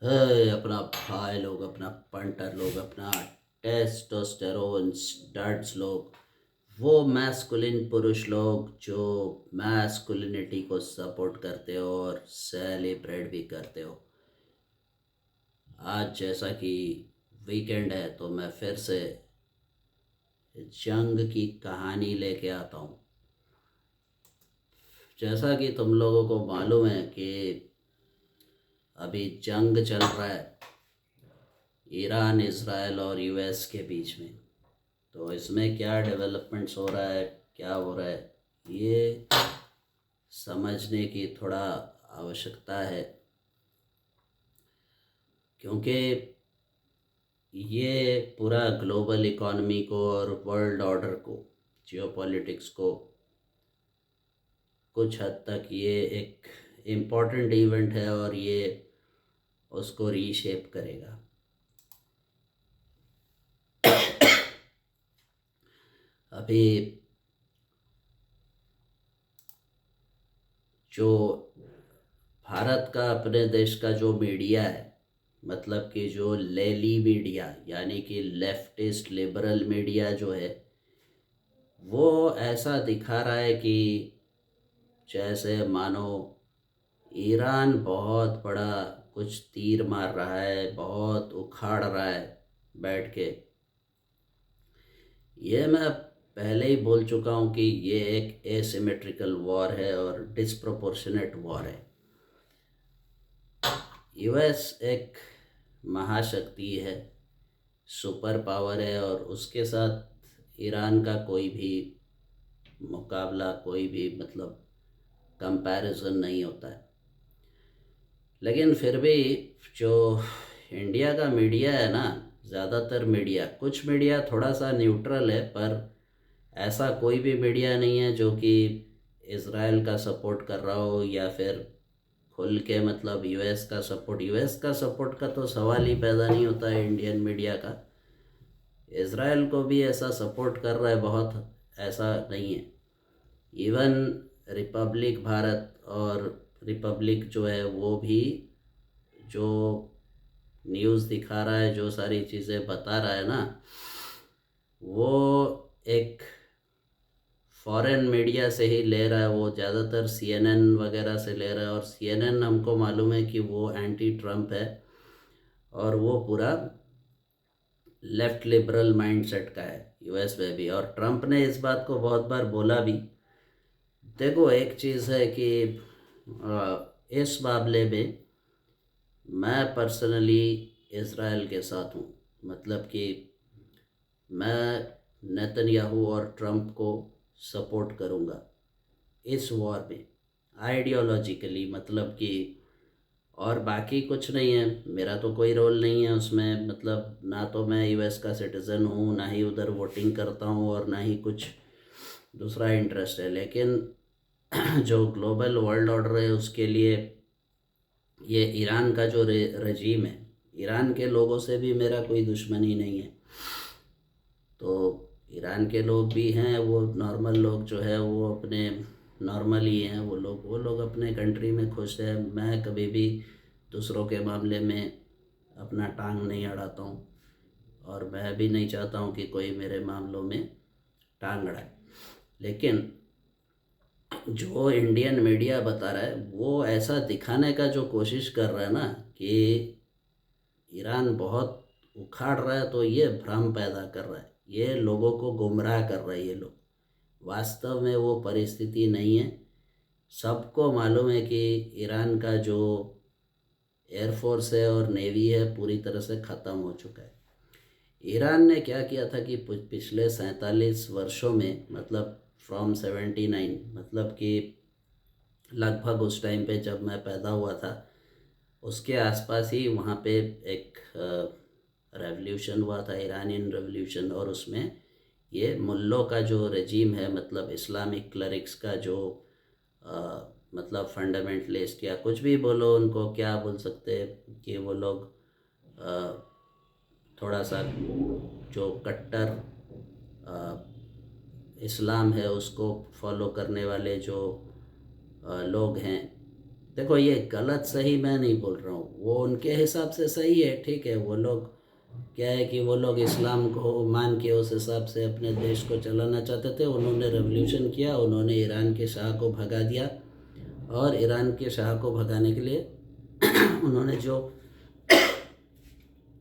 अपना भाई लोग, अपना पंटर लोग, अपना टेस्टोस्टेरोन स्टड्स लोग, वो मैस्कुलिन पुरुष लोग जो मैस्कुलिनिटी को सपोर्ट करते हो और सेलिब्रेट भी करते हो। आज जैसा कि वीकेंड है तो मैं फिर से जंग की कहानी लेके आता हूँ। जैसा कि तुम लोगों को मालूम है कि अभी जंग चल रहा है ईरान, इज़राइल और यूएस के बीच में। तो इसमें क्या डेवलपमेंट्स हो रहा है, क्या हो रहा है, ये समझने की थोड़ा आवश्यकता है, क्योंकि ये पूरा ग्लोबल इकॉनमी को और वर्ल्ड ऑर्डर को, जियोपॉलिटिक्स को कुछ हद तक ये एक इम्पॉर्टेंट इवेंट है और ये उसको रीशेप करेगा। अभी जो भारत का, अपने देश का जो मीडिया है, मतलब कि जो लेली मीडिया यानी कि लेफ्टिस्ट लिबरल मीडिया जो है, वो ऐसा दिखा रहा है कि जैसे मानो ईरान बहुत बड़ा कुछ तीर मार रहा है, बहुत उखाड़ रहा है बैठ के। ये मैं पहले ही बोल चुका हूँ कि ये एक एसिमेट्रिकल वॉर है और डिस्प्रोपोर्शनेट वॉर है। यूएस एक महाशक्ति है, सुपर पावर है, और उसके साथ ईरान का कोई भी मुकाबला, कोई भी मतलब कंपैरिजन नहीं होता है। लेकिन फिर भी जो इंडिया का मीडिया है ना, ज़्यादातर मीडिया, कुछ मीडिया थोड़ा सा न्यूट्रल है, पर ऐसा कोई भी मीडिया नहीं है जो कि इज़राइल का सपोर्ट कर रहा हो या फिर खुल के मतलब यूएस का सपोर्ट का तो सवाल ही पैदा नहीं होता है इंडियन मीडिया का। इज़राइल को भी ऐसा सपोर्ट कर रहा है बहुत, ऐसा नहीं है। इवन रिपब्लिक भारत और रिपब्लिक जो है वो भी जो न्यूज़ दिखा रहा है, जो सारी चीज़ें बता रहा है ना, वो एक फॉरेन मीडिया से ही ले रहा है। वो ज़्यादातर सीएनएन वगैरह से ले रहा है, और सीएनएन हमको मालूम है कि वो एंटी ट्रम्प है और वो पूरा लेफ्ट लिबरल माइंडसेट का है यूएस में भी। और ट्रम्प ने इस बात को बहुत बार बोला भी। देखो, एक चीज़ है कि इस मामले में मैं पर्सनली इज़राइल के साथ हूँ। मतलब कि मैं नेतन्याहू और ट्रम्प को सपोर्ट करूँगा इस वॉर में, आइडियोलॉजिकली, मतलब कि और बाकी कुछ नहीं है। मेरा तो कोई रोल नहीं है उसमें, मतलब ना तो मैं यूएस का सिटीज़न हूँ, ना ही उधर वोटिंग करता हूँ, और ना ही कुछ दूसरा इंटरेस्ट है। लेकिन जो ग्लोबल वर्ल्ड ऑर्डर है उसके लिए ये ईरान का जो रजीम है, ईरान के लोगों से भी मेरा कोई दुश्मनी नहीं है। तो ईरान के लोग भी हैं, वो नॉर्मल लोग जो है वो अपने नॉर्मल ही हैं। वो लोग अपने कंट्री में खुश है। मैं कभी भी दूसरों के मामले में अपना टांग नहीं अड़ाता हूँ, और मैं भी नहीं चाहता हूँ कि कोई मेरे मामलों में टांग अड़ाए। लेकिन जो इंडियन मीडिया बता रहा है वो ऐसा दिखाने का जो कोशिश कर रहा है ना कि ईरान बहुत उखाड़ रहा है, तो ये भ्रम पैदा कर रहा है, ये लोगों को गुमराह कर रहा है। ये लोग, वास्तव में वो परिस्थिति नहीं है। सबको मालूम है कि ईरान का जो एयरफोर्स है और नेवी है पूरी तरह से ख़त्म हो चुका है। ईरान ने क्या किया था कि पिछले 47 वर्षों में, मतलब फ्रॉम 79, मतलब कि लगभग उस टाइम पे जब मैं पैदा हुआ था उसके आसपास ही वहाँ पे एक रेवोल्यूशन हुआ था, ईरानियन रेवोल्यूशन। और उसमें ये मुल्लों का जो रजीम है, मतलब इस्लामिक क्लरिक्स का जो मतलब फंडामेंटलिस्ट या कुछ भी बोलो, उनको क्या बोल सकते हैं कि वो लोग थोड़ा सा जो कट्टर इस्लाम है उसको फॉलो करने वाले जो लोग हैं, देखो ये गलत सही मैं नहीं बोल रहा हूँ, वो उनके हिसाब से सही है, ठीक है। वो लोग क्या है कि वो लोग इस्लाम को मान के उस हिसाब से अपने देश को चलाना चाहते थे। उन्होंने रेवोल्यूशन किया, उन्होंने ईरान के शाह को भगा दिया, और ईरान के शाह को भगाने के लिए उन्होंने जो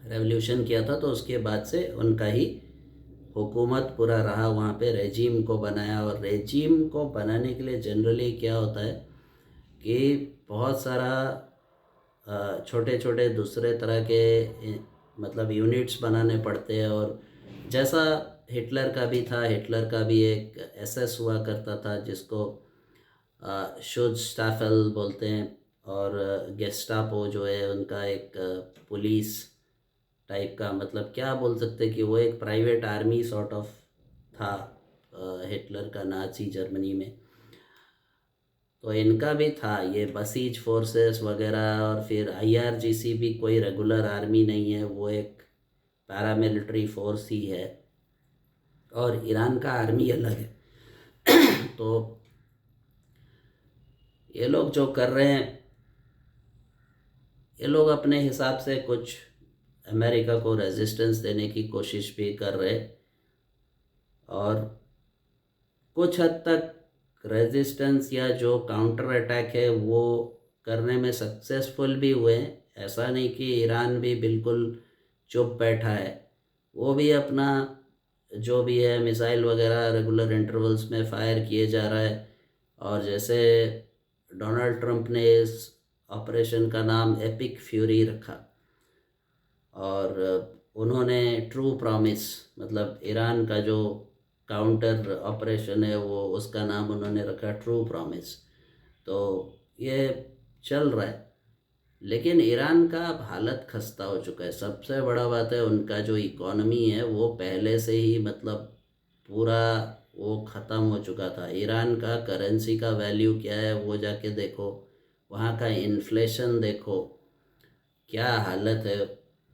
रेवोल्यूशन किया था, तो उसके बाद से उनका ही हुकूमत पूरा रहा वहाँ पे, रेजीम को बनाया। और रेजीम को बनाने के लिए जनरली क्या होता है कि बहुत सारा छोटे छोटे दूसरे तरह के मतलब यूनिट्स बनाने पड़ते हैं। और जैसा हिटलर का भी था, हिटलर का भी एक एसएस हुआ करता था जिसको शुद्स्टाफेल बोलते हैं। और गेस्टापो जो है उनका एक पुलिस टाइप का, मतलब क्या बोल सकते हैं कि वो एक प्राइवेट आर्मी सॉर्ट ऑफ था हिटलर का नाजी जर्मनी में। तो इनका भी था ये बसीज फोर्सेस वगैरह। और फिर आईआरजीसी भी कोई रेगुलर आर्मी नहीं है, वो एक पैरामिलिट्री फोर्स ही है, और ईरान का आर्मी अलग है। तो ये लोग जो कर रहे हैं, ये लोग अपने हिसाब से कुछ अमेरिका को रेजिस्टेंस देने की कोशिश भी कर रहे, और कुछ हद तक रेजिस्टेंस या जो काउंटर अटैक है वो करने में सक्सेसफुल भी हुए हैं। ऐसा नहीं कि ईरान भी बिल्कुल चुप बैठा है, वो भी अपना जो भी है मिसाइल वगैरह रेगुलर इंटरवल्स में फायर किए जा रहा है। और जैसे डोनाल्ड ट्रंप ने इस ऑपरेशन का नाम एपिक फ्यूरी रखा, और उन्होंने ट्रू प्रॉमिस, मतलब ईरान का जो काउंटर ऑपरेशन है वो उसका नाम उन्होंने रखा ट्रू प्रॉमिस। तो ये चल रहा है, लेकिन ईरान का अब हालत खस्ता हो चुका है। सबसे बड़ा बात है उनका जो इकोनॉमी है वो पहले से ही मतलब पूरा वो ख़त्म हो चुका था। ईरान का करेंसी का वैल्यू क्या है वो जाके देखो, वहाँ का इन्फ्लेशन देखो, क्या हालत है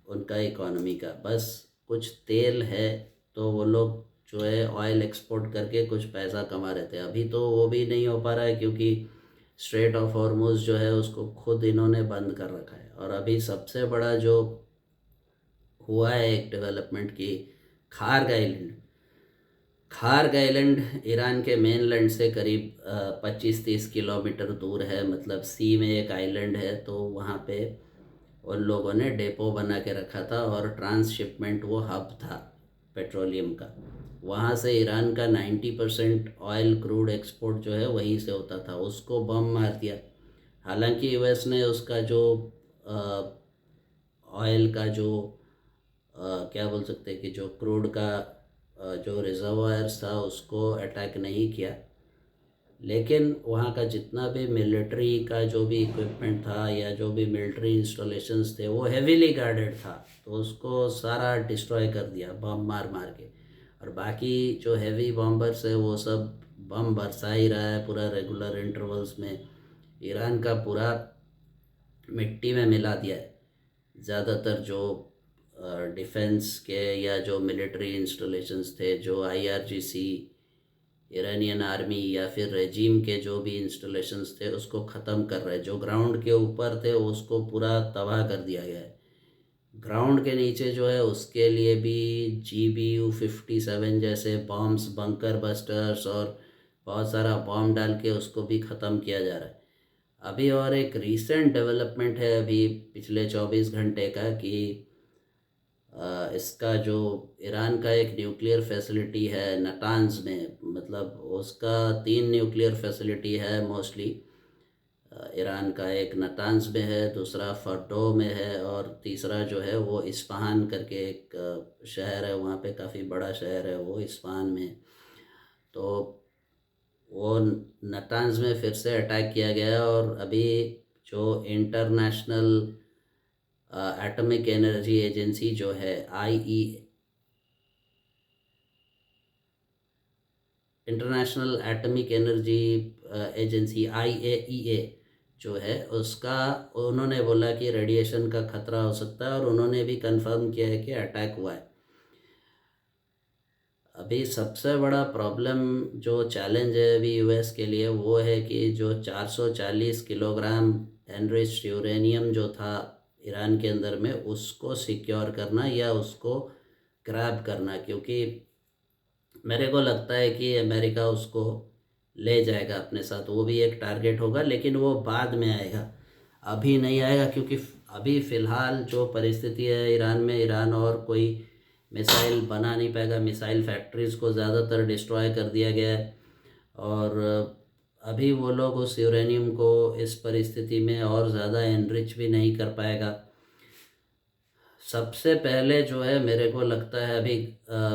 उनका इकोनॉमी का। बस कुछ तेल है तो वो लोग जो है ऑयल एक्सपोर्ट करके कुछ पैसा कमा रहे थे। अभी तो वो भी नहीं हो पा रहा है क्योंकि स्ट्रेट ऑफ हॉर्मुज़ जो है उसको खुद इन्होंने बंद कर रखा है। और अभी सबसे बड़ा जो हुआ है एक डेवलपमेंट की, Kharg island. Kharg island Iran के मेनलैंड से करीब 25-30 किलोमीटर दूर है, मतलब सी में एक आइलैंड है। तो वहाँ पे उन लोगों ने डेपो बना के रखा था, और ट्रांसशिपमेंट वो हब था पेट्रोलियम का। वहाँ से ईरान का 90% ऑयल क्रूड एक्सपोर्ट जो है वहीं से होता था, उसको बम मार दिया। हालांकि यूएस ने उसका जो ऑयल का जो क्या बोल सकते हैं कि जो क्रूड का जो रिजर्वायर्स था उसको अटैक नहीं किया, लेकिन वहाँ का जितना भी मिलिट्री का जो भी इक्विपमेंट था या जो भी मिलिट्री इंस्टॉलेशंस थे वो हेवीली गार्डेड था, तो उसको सारा डिस्ट्रॉय कर दिया बम मार मार के। और बाकी जो हैवी बॉम्बर्स है वो सब बम बरसा ही रहा है पूरा रेगुलर इंटरवल्स में। ईरान का पूरा मिट्टी में मिला दिया है ज़्यादातर जो डिफेंस के या जो मिलिट्री इंस्टॉलेशंस थे, जो आईआरजीसी, ईरानियन आर्मी या फिर रेजीम के जो भी इंस्टॉलेशंस थे उसको ख़त्म कर रहे हैं। जो ग्राउंड के ऊपर थे उसको पूरा तबाह कर दिया गया है। ग्राउंड के नीचे जो है उसके लिए भी GBU-57 जैसे बॉम्ब्स, बंकर बस्टर्स और बहुत सारा बॉम्ब डाल के उसको भी ख़त्म किया जा रहा है अभी। और एक रीसेंट डेवलपमेंट है अभी पिछले 24 घंटे का कि इसका जो ईरान का एक न्यूक्लियर फैसिलिटी है नटान्ज में, मतलब उसका 3 न्यूक्लियर फैसिलिटी है मोस्टली। ईरान का एक नटान्ज में है, दूसरा फर्डो में है, और तीसरा जो है वो इस्पाहान करके एक शहर है, वहाँ पे काफ़ी बड़ा शहर है वो इस्पाहान में। तो वो नटान्ज में फिर से अटैक किया गया है। और अभी जो इंटरनेशनल एटॉमिक एनर्जी एजेंसी जो है international atomic energy agency IAEA जो है उसका, उन्होंने बोला कि रेडिएशन का खतरा हो सकता है, और उन्होंने भी कंफर्म किया है कि अटैक हुआ है। अभी सबसे बड़ा प्रॉब्लम जो चैलेंज है अभी यूएस के लिए वो है कि जो 440 किलोग्राम एनरिच्ड यूरेनियम जो था ईरान के अंदर में, उसको सिक्योर करना या उसको ग्रैब करना, क्योंकि मेरे को लगता है कि अमेरिका उसको ले जाएगा अपने साथ। वो भी एक टारगेट होगा, लेकिन वो बाद में आएगा, अभी नहीं आएगा, क्योंकि अभी फ़िलहाल जो परिस्थिति है ईरान में, ईरान और कोई मिसाइल बना नहीं पाएगा। मिसाइल फैक्ट्रीज़ को ज़्यादातर डिस्ट्रॉय कर दिया गया है, और अभी वो लोग उस यूरेनियम को इस परिस्थिति में और ज़्यादा एनरिच भी नहीं कर पाएगा। सबसे पहले जो है मेरे को लगता है अभी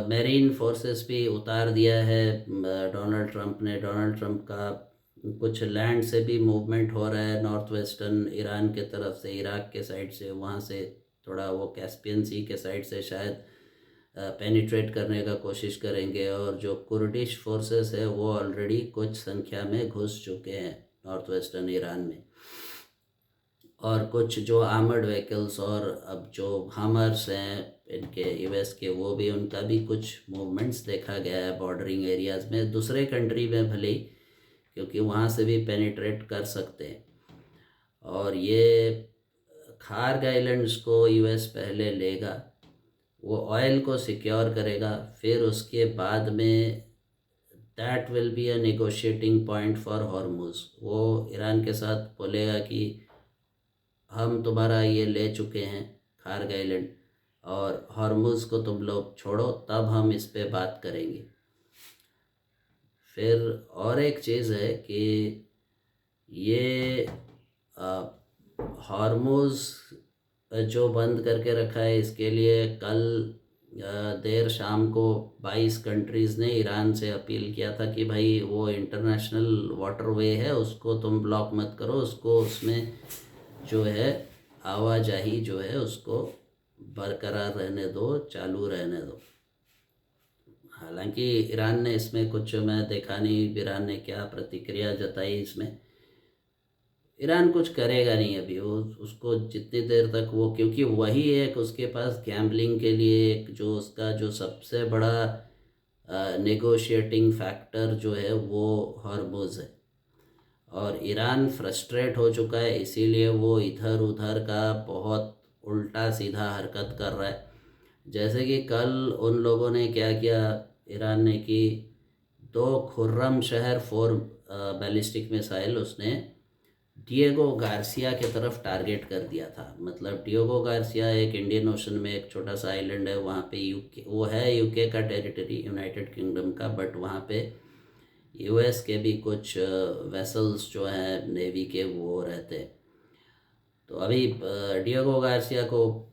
मेरीन फोर्सेस भी उतार दिया है डोनाल्ड ट्रंप ने। डोनाल्ड ट्रंप का कुछ लैंड से भी मूवमेंट हो रहा है नॉर्थ वेस्टर्न ईरान के तरफ से, इराक के साइड से, वहाँ से थोड़ा वो कैस्पियन सी के साइड से शायद पेनिट्रेट करने का कोशिश करेंगे। और जो कुर्दिश फोर्सेस है वो ऑलरेडी कुछ संख्या में घुस चुके हैं नॉर्थ वेस्टर्न ईरान में, और कुछ जो आर्मर्ड व्हीकल्स और अब जो हमर्स हैं इनके यूएस के, वो भी उनका भी कुछ मूवमेंट्स देखा गया है बॉर्डरिंग एरियाज़ में, दूसरे कंट्री में भले ही, क्योंकि वहाँ से भी पेनिट्रेट कर सकते हैं। और ये खार्ग आइलैंड्स को यूएस पहले लेगा, वो ऑयल को सिक्योर करेगा, फिर उसके बाद में that will be a negotiating point for Hormuz. वो ईरान के साथ बोलेगा कि हम तुम्हारा ये ले चुके हैं खार्ग आइलैंड, और हॉर्मुज़ को तुम लोग छोड़ो, तब हम इस पे बात करेंगे। फिर और एक चीज़ है कि ये हॉर्मुज़ जो बंद करके रखा है, इसके लिए कल देर शाम को 22 कंट्रीज़ ने ईरान से अपील किया था कि भाई वो इंटरनेशनल वाटरवे है, उसको तुम ब्लॉक मत करो, उसको उसमें जो है आवाजाही जो है उसको बरकरार रहने दो, चालू रहने दो। हालांकि ईरान ने इसमें कुछ, मैं देखा नहीं ईरान ने क्या प्रतिक्रिया जताई इसमें। ईरान कुछ करेगा नहीं अभी, वो उसको जितनी देर तक वो, क्योंकि वही एक उसके पास गैम्बलिंग के लिए एक जो उसका जो सबसे बड़ा नेगोशिएटिंग फैक्टर जो है वो हॉर्मुज़ है। और ईरान फ्रस्ट्रेट हो चुका है, इसीलिए वो इधर उधर का बहुत उल्टा सीधा हरकत कर रहा है। जैसे कि कल उन लोगों ने क्या किया ईरान ने, कि 2 खुर्रम शहर 4 बैलिस्टिक मिसाइल उसने डिएगो गार्सिया के तरफ टारगेट कर दिया था। मतलब डिएगो गार्सिया एक इंडियन ओशन में एक छोटा सा आइलैंड है, वहाँ पे यूके, वो है यूके का टेरिटरी, यूनाइटेड किंगडम का, बट वहाँ पे यूएस के भी कुछ वेसल्स जो हैं नेवी के वो रहते हैं। तो अभी डिएगो गार्सिया को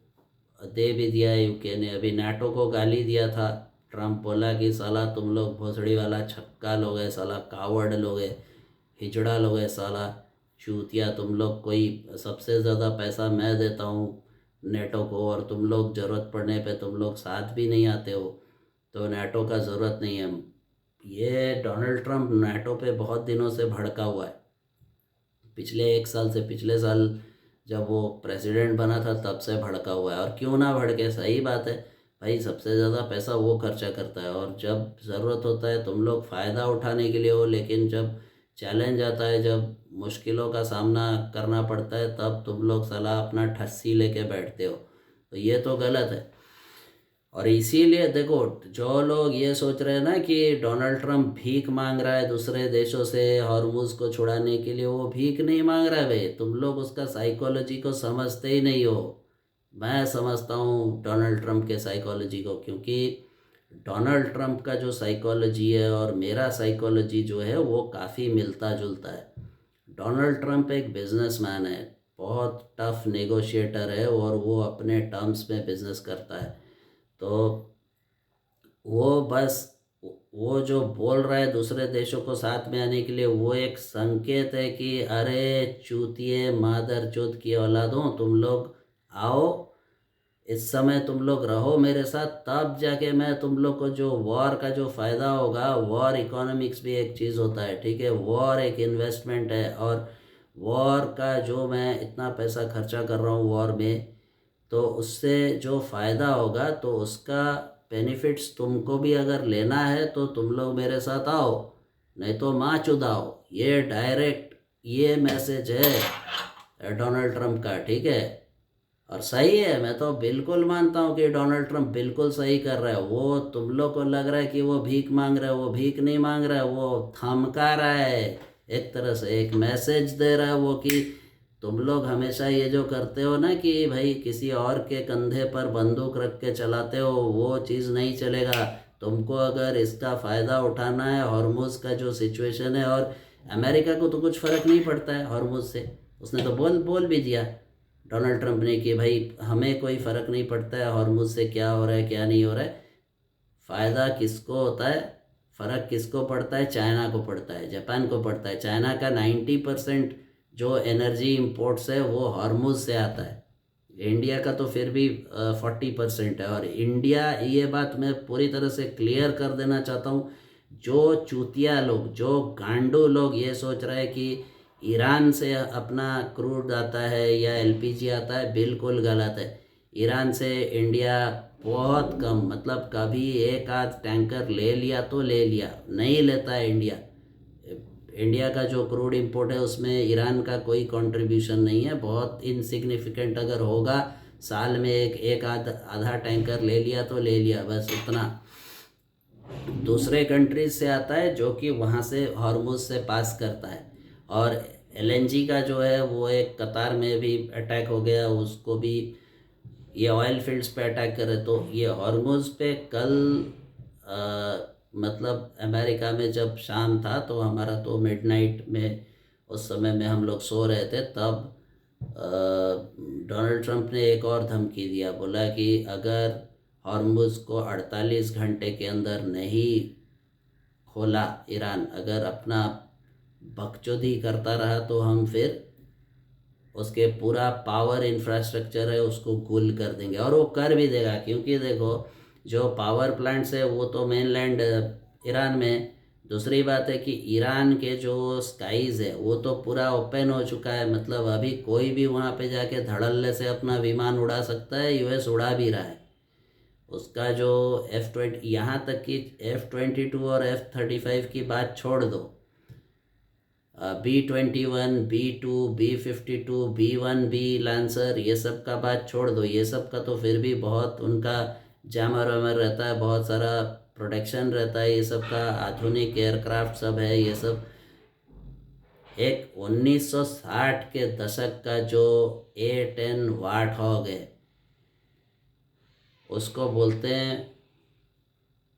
दे भी दिया है यूके ने। अभी नाटो को गाली दिया था, ट्रम्प बोला कि साला तुम लोग भोसड़ी वाला छक्का लोग है, साला कावर्ड लोग है, हिजड़ा लोग है, साला चूतिया, तुम लोग कोई, सबसे ज़्यादा पैसा मैं देता हूँ नेटो को, और तुम लोग ज़रूरत पड़ने पे तुम लोग साथ भी नहीं आते हो, तो नेटो का ज़रूरत नहीं है। ये डोनाल्ड ट्रम्प नेटो पे बहुत दिनों से भड़का हुआ है, पिछले 1 साल से, पिछले साल जब वो प्रेसिडेंट बना था तब से भड़का हुआ है। और क्यों ना भड़के, सही बात है भाई, सबसे ज़्यादा पैसा वो खर्चा करता है, और जब ज़रूरत होता है तुम लोग फ़ायदा उठाने के लिए हो, लेकिन जब चैलेंज आता है, जब मुश्किलों का सामना करना पड़ता है, तब तुम लोग साला अपना ठस्सी लेके बैठते हो, तो ये तो गलत है। और इसीलिए देखो, जो लोग ये सोच रहे हैं ना कि डोनाल्ड ट्रंप भीख मांग रहा है दूसरे देशों से हॉर्मुज़ को छुड़ाने के लिए, वो भीख नहीं मांग रहा है भाई, तुम लोग उसका साइकोलॉजी को समझते ही नहीं हो। मैं समझता हूँ डोनाल्ड ट्रंप के साइकोलॉजी को, क्योंकि डोनाल्ड ट्रंप का जो साइकोलॉजी है और मेरा साइकोलॉजी जो है वो काफ़ी मिलता जुलता है। डोनाल्ड ट्रंप एक बिजनेसमैन है, बहुत टफ नेगोशिएटर है, और वो अपने टर्म्स में बिजनेस करता है। तो वो बस, वो जो बोल रहा है दूसरे देशों को साथ में आने के लिए, वो एक संकेत है कि अरे चूतिए मादर चोद की औलादों, तुम लोग आओ, इस समय तुम लोग रहो मेरे साथ, तब जाके मैं तुम लोग को जो वॉर का जो फ़ायदा होगा, वॉर इकोनॉमिक्स भी एक चीज़ होता है, ठीक है, वॉर एक इन्वेस्टमेंट है, और वॉर का जो मैं इतना पैसा खर्चा कर रहा हूँ वॉर में, तो उससे जो फ़ायदा होगा तो उसका बेनिफिट्स तुमको भी अगर लेना है तो तुम लोग मेरे साथ आओ, नहीं तो माँ चुदाओ। ये डायरेक्ट ये मैसेज है डोनाल्ड ट्रंप का, ठीक है। और सही है, मैं तो बिल्कुल मानता हूँ कि डोनाल्ड ट्रंप बिल्कुल सही कर रहा है। वो तुम लोग को लग रहा है कि वो भीख मांग रहा है, वो भीख नहीं मांग रहा है, वो धमका रहा है, एक तरह से एक मैसेज दे रहा है वो कि तुम लोग हमेशा ये जो करते हो ना कि भाई किसी और के कंधे पर बंदूक रख के चलाते हो, वो चीज़ नहीं चलेगा। तुमको अगर इसका फ़ायदा उठाना है, हॉर्मुज़ का जो सिचुएशन है, और अमेरिका को तो कुछ फ़र्क नहीं पड़ता है हॉर्मुज़ से, उसने तो बोल बोल भी दिया डोनाल्ड ट्रंप ने कि भाई हमें कोई फ़र्क नहीं पड़ता है हॉर्मुज़ से क्या हो रहा है क्या नहीं हो रहा है। फ़ायदा किसको होता है, फ़र्क किसको पड़ता है? चाइना को पड़ता है, जापान को पड़ता है। चाइना का 90% जो एनर्जी इंपोर्ट्स है वो हॉर्मुज़ से आता है। इंडिया का तो फिर भी 40% है। और इंडिया, ये बात मैं पूरी तरह से क्लियर कर देना चाहता हूँ, जो चूतिया लोग, जो गांडू लोग ये सोच रहे हैं कि ईरान से अपना क्रूड आता है या एलपीजी आता है, बिल्कुल गलत है। ईरान से इंडिया बहुत कम, मतलब कभी एक आध टैंकर ले लिया तो ले लिया, नहीं लेता है इंडिया। इंडिया का जो क्रूड इंपोर्ट है उसमें ईरान का कोई कंट्रीब्यूशन नहीं है, बहुत इनसिग्निफिकेंट। अगर होगा साल में एक आधा टैंकर ले लिया तो ले लिया, बस उतना। दूसरे कंट्रीज से आता है जो कि वहाँ से हॉर्मुज से पास करता है। और एलएनजी का जो है वो एक कतार में भी अटैक हो गया, उसको भी ये ऑयल फील्ड्स पे अटैक करे। तो ये हॉर्मुज पे कल मतलब अमेरिका में जब शाम था तो हमारा तो मिडनाइट में, उस समय में हम लोग सो रहे थे, तब डोनाल्ड ट्रंप ने एक और धमकी दिया। बोला कि अगर हॉर्मुज को 48 घंटे के अंदर नहीं खोला ईरान, अगर अपना बकचोदी करता रहा, तो हम फिर उसके पूरा पावर इंफ्रास्ट्रक्चर है उसको गुल कर देंगे। और वो कर भी देगा, क्योंकि देखो जो पावर प्लांट्स है वो तो मेनलैंड ईरान में। दूसरी बात है कि ईरान के जो स्काईज है वो तो पूरा ओपन हो चुका है, मतलब अभी कोई भी वहाँ पे जाके धड़ल्ले से अपना विमान उड़ा सकता है, यूएस उड़ा भी रहा है। उसका जो F-20, यहाँ तक कि F-22 और F-35 की बात छोड़ दो, B-21, B-2, B-52, B-1B lancer, ये सब का बात छोड़ दो। ये सब का तो फिर भी बहुत उनका जैमर वैमर रहता है, बहुत सारा प्रोटेक्शन रहता है, ये सब का आधुनिक एयरक्राफ्ट सब है ये सब। एक 1960 के दशक का जो A-10 वार्ट हॉग है, उसको बोलते हैं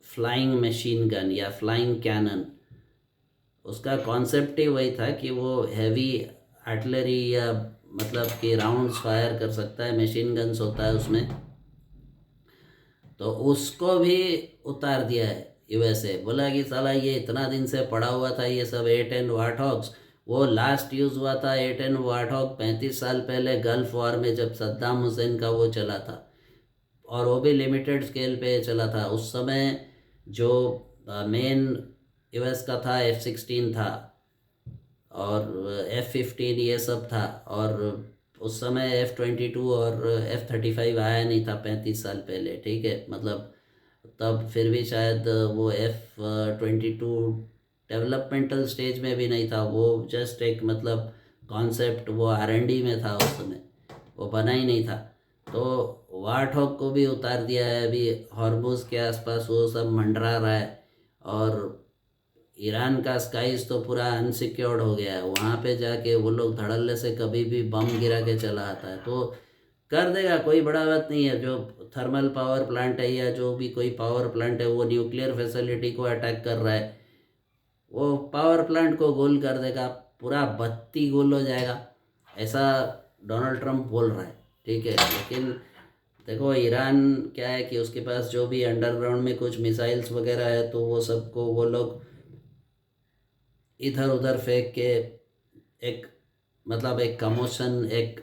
फ्लाइंग मशीन गन या फ्लाइंग कैनन। उसका कॉन्सेप्ट ही वही था कि वो हैवी आर्टिलरी या मतलब कि राउंड्स फायर कर सकता है, मशीन गन्स होता है उसमें। तो उसको भी उतार दिया है यूएसए। बोला कि साला ये इतना दिन से पड़ा हुआ था ये सब A-10 वार्थॉग्स। वो लास्ट यूज़ हुआ था A-10 वार्थॉग 35 साल पहले गल्फ वॉर में, जब सद्दाम हुसैन का वो चला था, और वो भी लिमिटेड स्केल पे चला था। उस समय जो मेन यूएस का था F-16 था और F-15 ये सब था। और उस समय F-22 और F-35 आया नहीं था 35 साल पहले, ठीक है। मतलब तब फिर भी शायद वो F-22 डेवलपमेंटल स्टेज में भी नहीं था, वो जस्ट एक मतलब कॉन्सेप्ट, वो R&D में था उस समय, वो बना ही नहीं था। तो वार्थॉग को भी उतार दिया है, अभी हॉर्मुज के आसपास वो सब मंडरा रहा है। और ईरान का स्काईज तो पूरा अनसिक्योर्ड हो गया है, वहाँ पे जाके वो लोग धड़ल्ले से कभी भी बम गिरा के चला आता है तो कर देगा, कोई बड़ा बात नहीं है। जो थर्मल पावर प्लांट है या जो भी कोई पावर प्लांट है, वो न्यूक्लियर फैसिलिटी को अटैक कर रहा है, वो पावर प्लांट को गोल कर देगा, पूरा बत्ती गोल हो जाएगा, ऐसा डोनाल्ड ट्रंप बोल रहा है, ठीक है। लेकिन देखो ईरान क्या है कि उसके पास जो भी अंडरग्राउंड में कुछ मिसाइल्स वगैरह है, तो वो सबको वो लोग इधर उधर फेंक के एक मतलब एक कमोशन, एक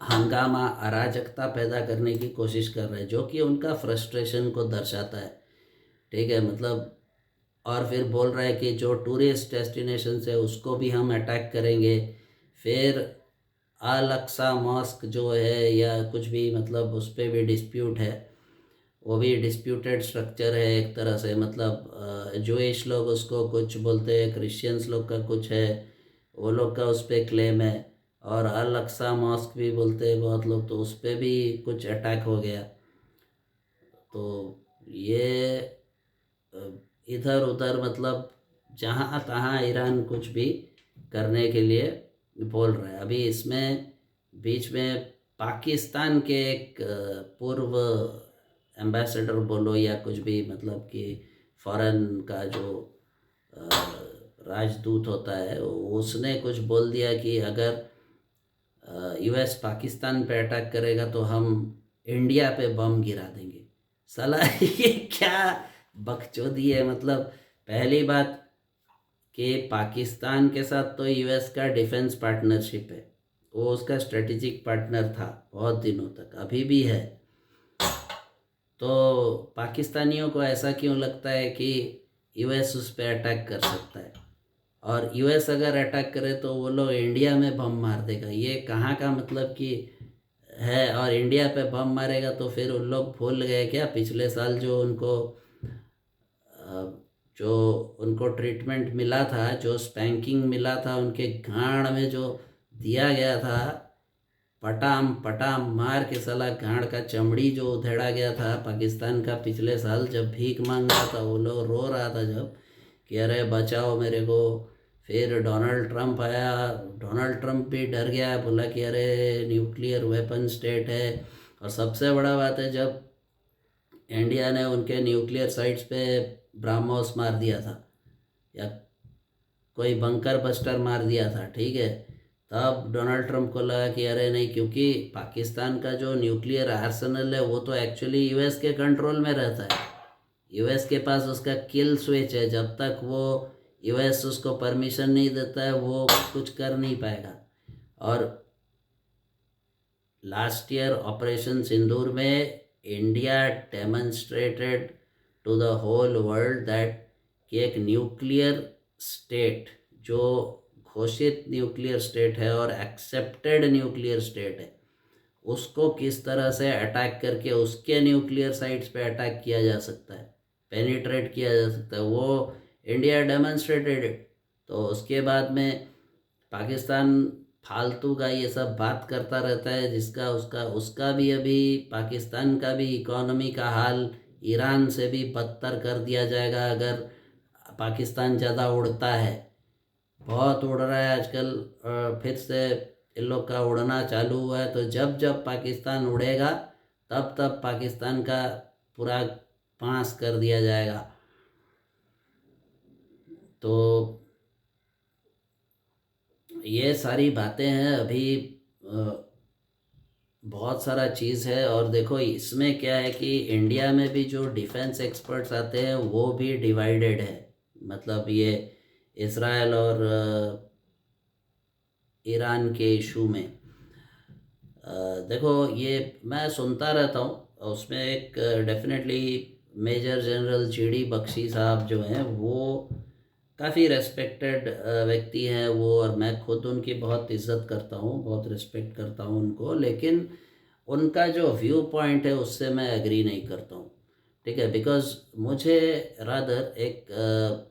हंगामा, अराजकता पैदा करने की कोशिश कर रहे हैं, जो कि उनका फ्रस्ट्रेशन को दर्शाता है, ठीक है। मतलब और फिर बोल रहा है कि जो टूरिस्ट डेस्टिनेशन है उसको भी हम अटैक करेंगे। फिर अल अक्सा मॉस्क जो है या कुछ भी, मतलब उस पर भी डिस्प्यूट है, वो भी डिस्प्यूटेड स्ट्रक्चर है एक तरह से, मतलब जूइश लोग उसको कुछ बोलते हैं, क्रिश्चियंस लोग का कुछ है, वो लोग का उस पर क्लेम है, और अल अक्सा मॉस्क भी बोलते हैं बहुत लोग, तो उस पर भी कुछ अटैक हो गया। तो ये इधर उधर मतलब जहाँ तहाँ ईरान कुछ भी करने के लिए बोल रहा है। अभी इसमें बीच में पाकिस्तान के एक पूर्व एम्बेसडर बोलो या कुछ भी, मतलब कि फॉरेन का जो अ, राजदूत होता है, उसने कुछ बोल दिया कि अगर यूएस पाकिस्तान पे अटैक करेगा तो हम इंडिया पे बम गिरा देंगे। साला ये क्या बकचोदी है। मतलब पहली बात कि पाकिस्तान के साथ तो यूएस का डिफेंस पार्टनरशिप है, वो उसका स्ट्रेटेजिक पार्टनर था बहुत दिनों तक, अभी भी है। तो पाकिस्तानियों को ऐसा क्यों लगता है कि यूएस उस पर अटैक कर सकता है, और यूएस अगर अटैक करे तो वो लोग इंडिया में बम मार देगा? ये कहाँ का मतलब कि है। और इंडिया पे बम मारेगा तो फिर उन लोग भूल गए क्या पिछले साल जो उनको जो उनको ट्रीटमेंट मिला था, जो स्पैंकिंग मिला था, उनके गांड में जो दिया गया था, पटाम पटाम मार के साला गांड का चमड़ी जो उधेड़ा गया था पाकिस्तान का पिछले साल, जब भीख मांग रहा था वो लोग, रो रहा था जब कि अरे बचाओ मेरे को। फिर डोनाल्ड ट्रंप आया, डोनाल्ड ट्रंप भी डर गया, बोला कि अरे न्यूक्लियर वेपन स्टेट है। और सबसे बड़ा बात है, जब इंडिया ने उनके न्यूक्लियर साइट्स पे ब्रह्मोस मार दिया था, या कोई बंकर बस्टर मार दिया था, ठीक है, तब डोनाल्ड ट्रंप को लगा कि अरे नहीं, क्योंकि पाकिस्तान का जो न्यूक्लियर आर्सेनल है वो तो एक्चुअली यूएस के कंट्रोल में रहता है। यूएस के पास उसका किल स्विच है, जब तक वो यूएस उसको परमिशन नहीं देता है वो कुछ कर नहीं पाएगा। और लास्ट ईयर ऑपरेशन सिंदूर में India demonstrated to the whole world that कि एक न्यूक्लियर स्टेट, जो घोषित न्यूक्लियर स्टेट है और एक्सेप्टेड न्यूक्लियर स्टेट है, उसको किस तरह से अटैक करके उसके न्यूक्लियर साइट्स पे अटैक किया जा सकता है, पेनिट्रेट किया जा सकता है, वो इंडिया डेमोन्स्ट्रेटेड इट। तो उसके बाद में पाकिस्तान फालतू का ये सब बात करता रहता है, जिसका उसका उसका भी अभी पाकिस्तान का भी इकोनॉमी का हाल ईरान से भी बदतर कर दिया जाएगा अगर पाकिस्तान ज़्यादा उड़ता है। बहुत उड़ रहा है आजकल, फिर से इन लोग का उड़ना चालू हुआ है, तो जब जब पाकिस्तान उड़ेगा तब तब पाकिस्तान का पूरा पास कर दिया जाएगा। तो ये सारी बातें हैं अभी, बहुत सारा चीज़ है। और देखो इसमें क्या है कि इंडिया में भी जो डिफेंस एक्सपर्ट्स आते हैं वो भी डिवाइडेड है। मतलब ये इसराइल और ईरान के इशू में देखो ये मैं सुनता रहता हूँ, उसमें एक definitely major general GD Bakshi साहब जो हैं वो काफ़ी रेस्पेक्टेड व्यक्ति हैं वो, और मैं खुद उनकी बहुत इज्जत करता हूँ, बहुत रिस्पेक्ट करता हूँ उनको, लेकिन उनका जो व्यू पॉइंट है उससे मैं एग्री नहीं करता हूँ। ठीक है, बिकॉज मुझे रादर एक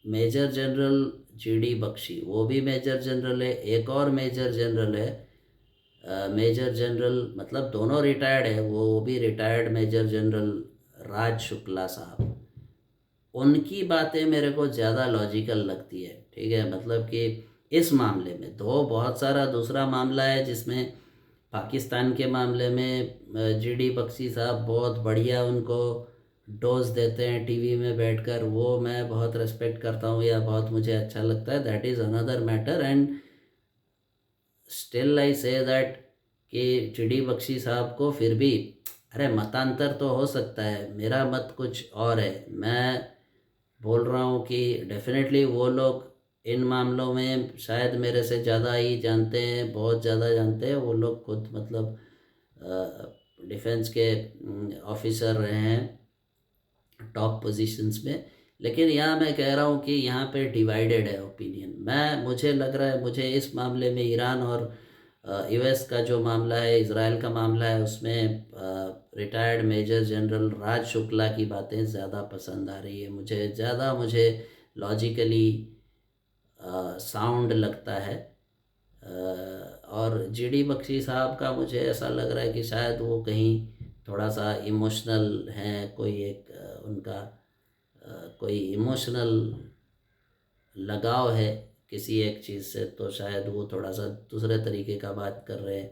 मेजर जनरल जीडी बख्शी, वो भी मेजर जनरल है, एक और मेजर जनरल है, मेजर जनरल मतलब दोनों रिटायर्ड है, वो भी रिटायर्ड मेजर जनरल राज शुक्ला साहब, उनकी बातें मेरे को ज़्यादा लॉजिकल लगती है। ठीक है, मतलब कि इस मामले में दो बहुत सारा दूसरा मामला है जिसमें पाकिस्तान के मामले में जीडी बख्शी साहब बहुत बढ़िया उनको डोज देते हैं टीवी में बैठकर, वो मैं बहुत रेस्पेक्ट करता हूँ या बहुत मुझे अच्छा लगता है, that is another matter. And still I say that कि जीडी बख्शी साहब को फिर भी, अरे मतांतर तो हो सकता है, मेरा मत कुछ और है, मैं बोल रहा हूँ कि डेफिनेटली वो लोग इन मामलों में शायद मेरे से ज़्यादा ही जानते हैं, बहुत ज़्यादा जानते हैं वो लोग खुद, मतलब डिफेंस के ऑफिसर रहे हैं टॉप पोजीशंस में। लेकिन यहाँ मैं कह रहा हूँ कि यहाँ पे डिवाइडेड है ओपिनियन। मुझे लग रहा है, मुझे इस मामले में ईरान और यूएस का जो मामला है, इज़राइल का मामला है, उसमें रिटायर्ड मेजर जनरल राज शुक्ला की बातें ज़्यादा पसंद आ रही है मुझे, ज़्यादा मुझे लॉजिकली साउंड लगता है। और जीडी बख्शी साहब का मुझे ऐसा लग रहा है कि शायद वो कहीं थोड़ा सा इमोशनल है, कोई एक उनका कोई इमोशनल लगाव है किसी एक चीज़ से, तो शायद वो थोड़ा सा दूसरे तरीके का बात कर रहे हैं,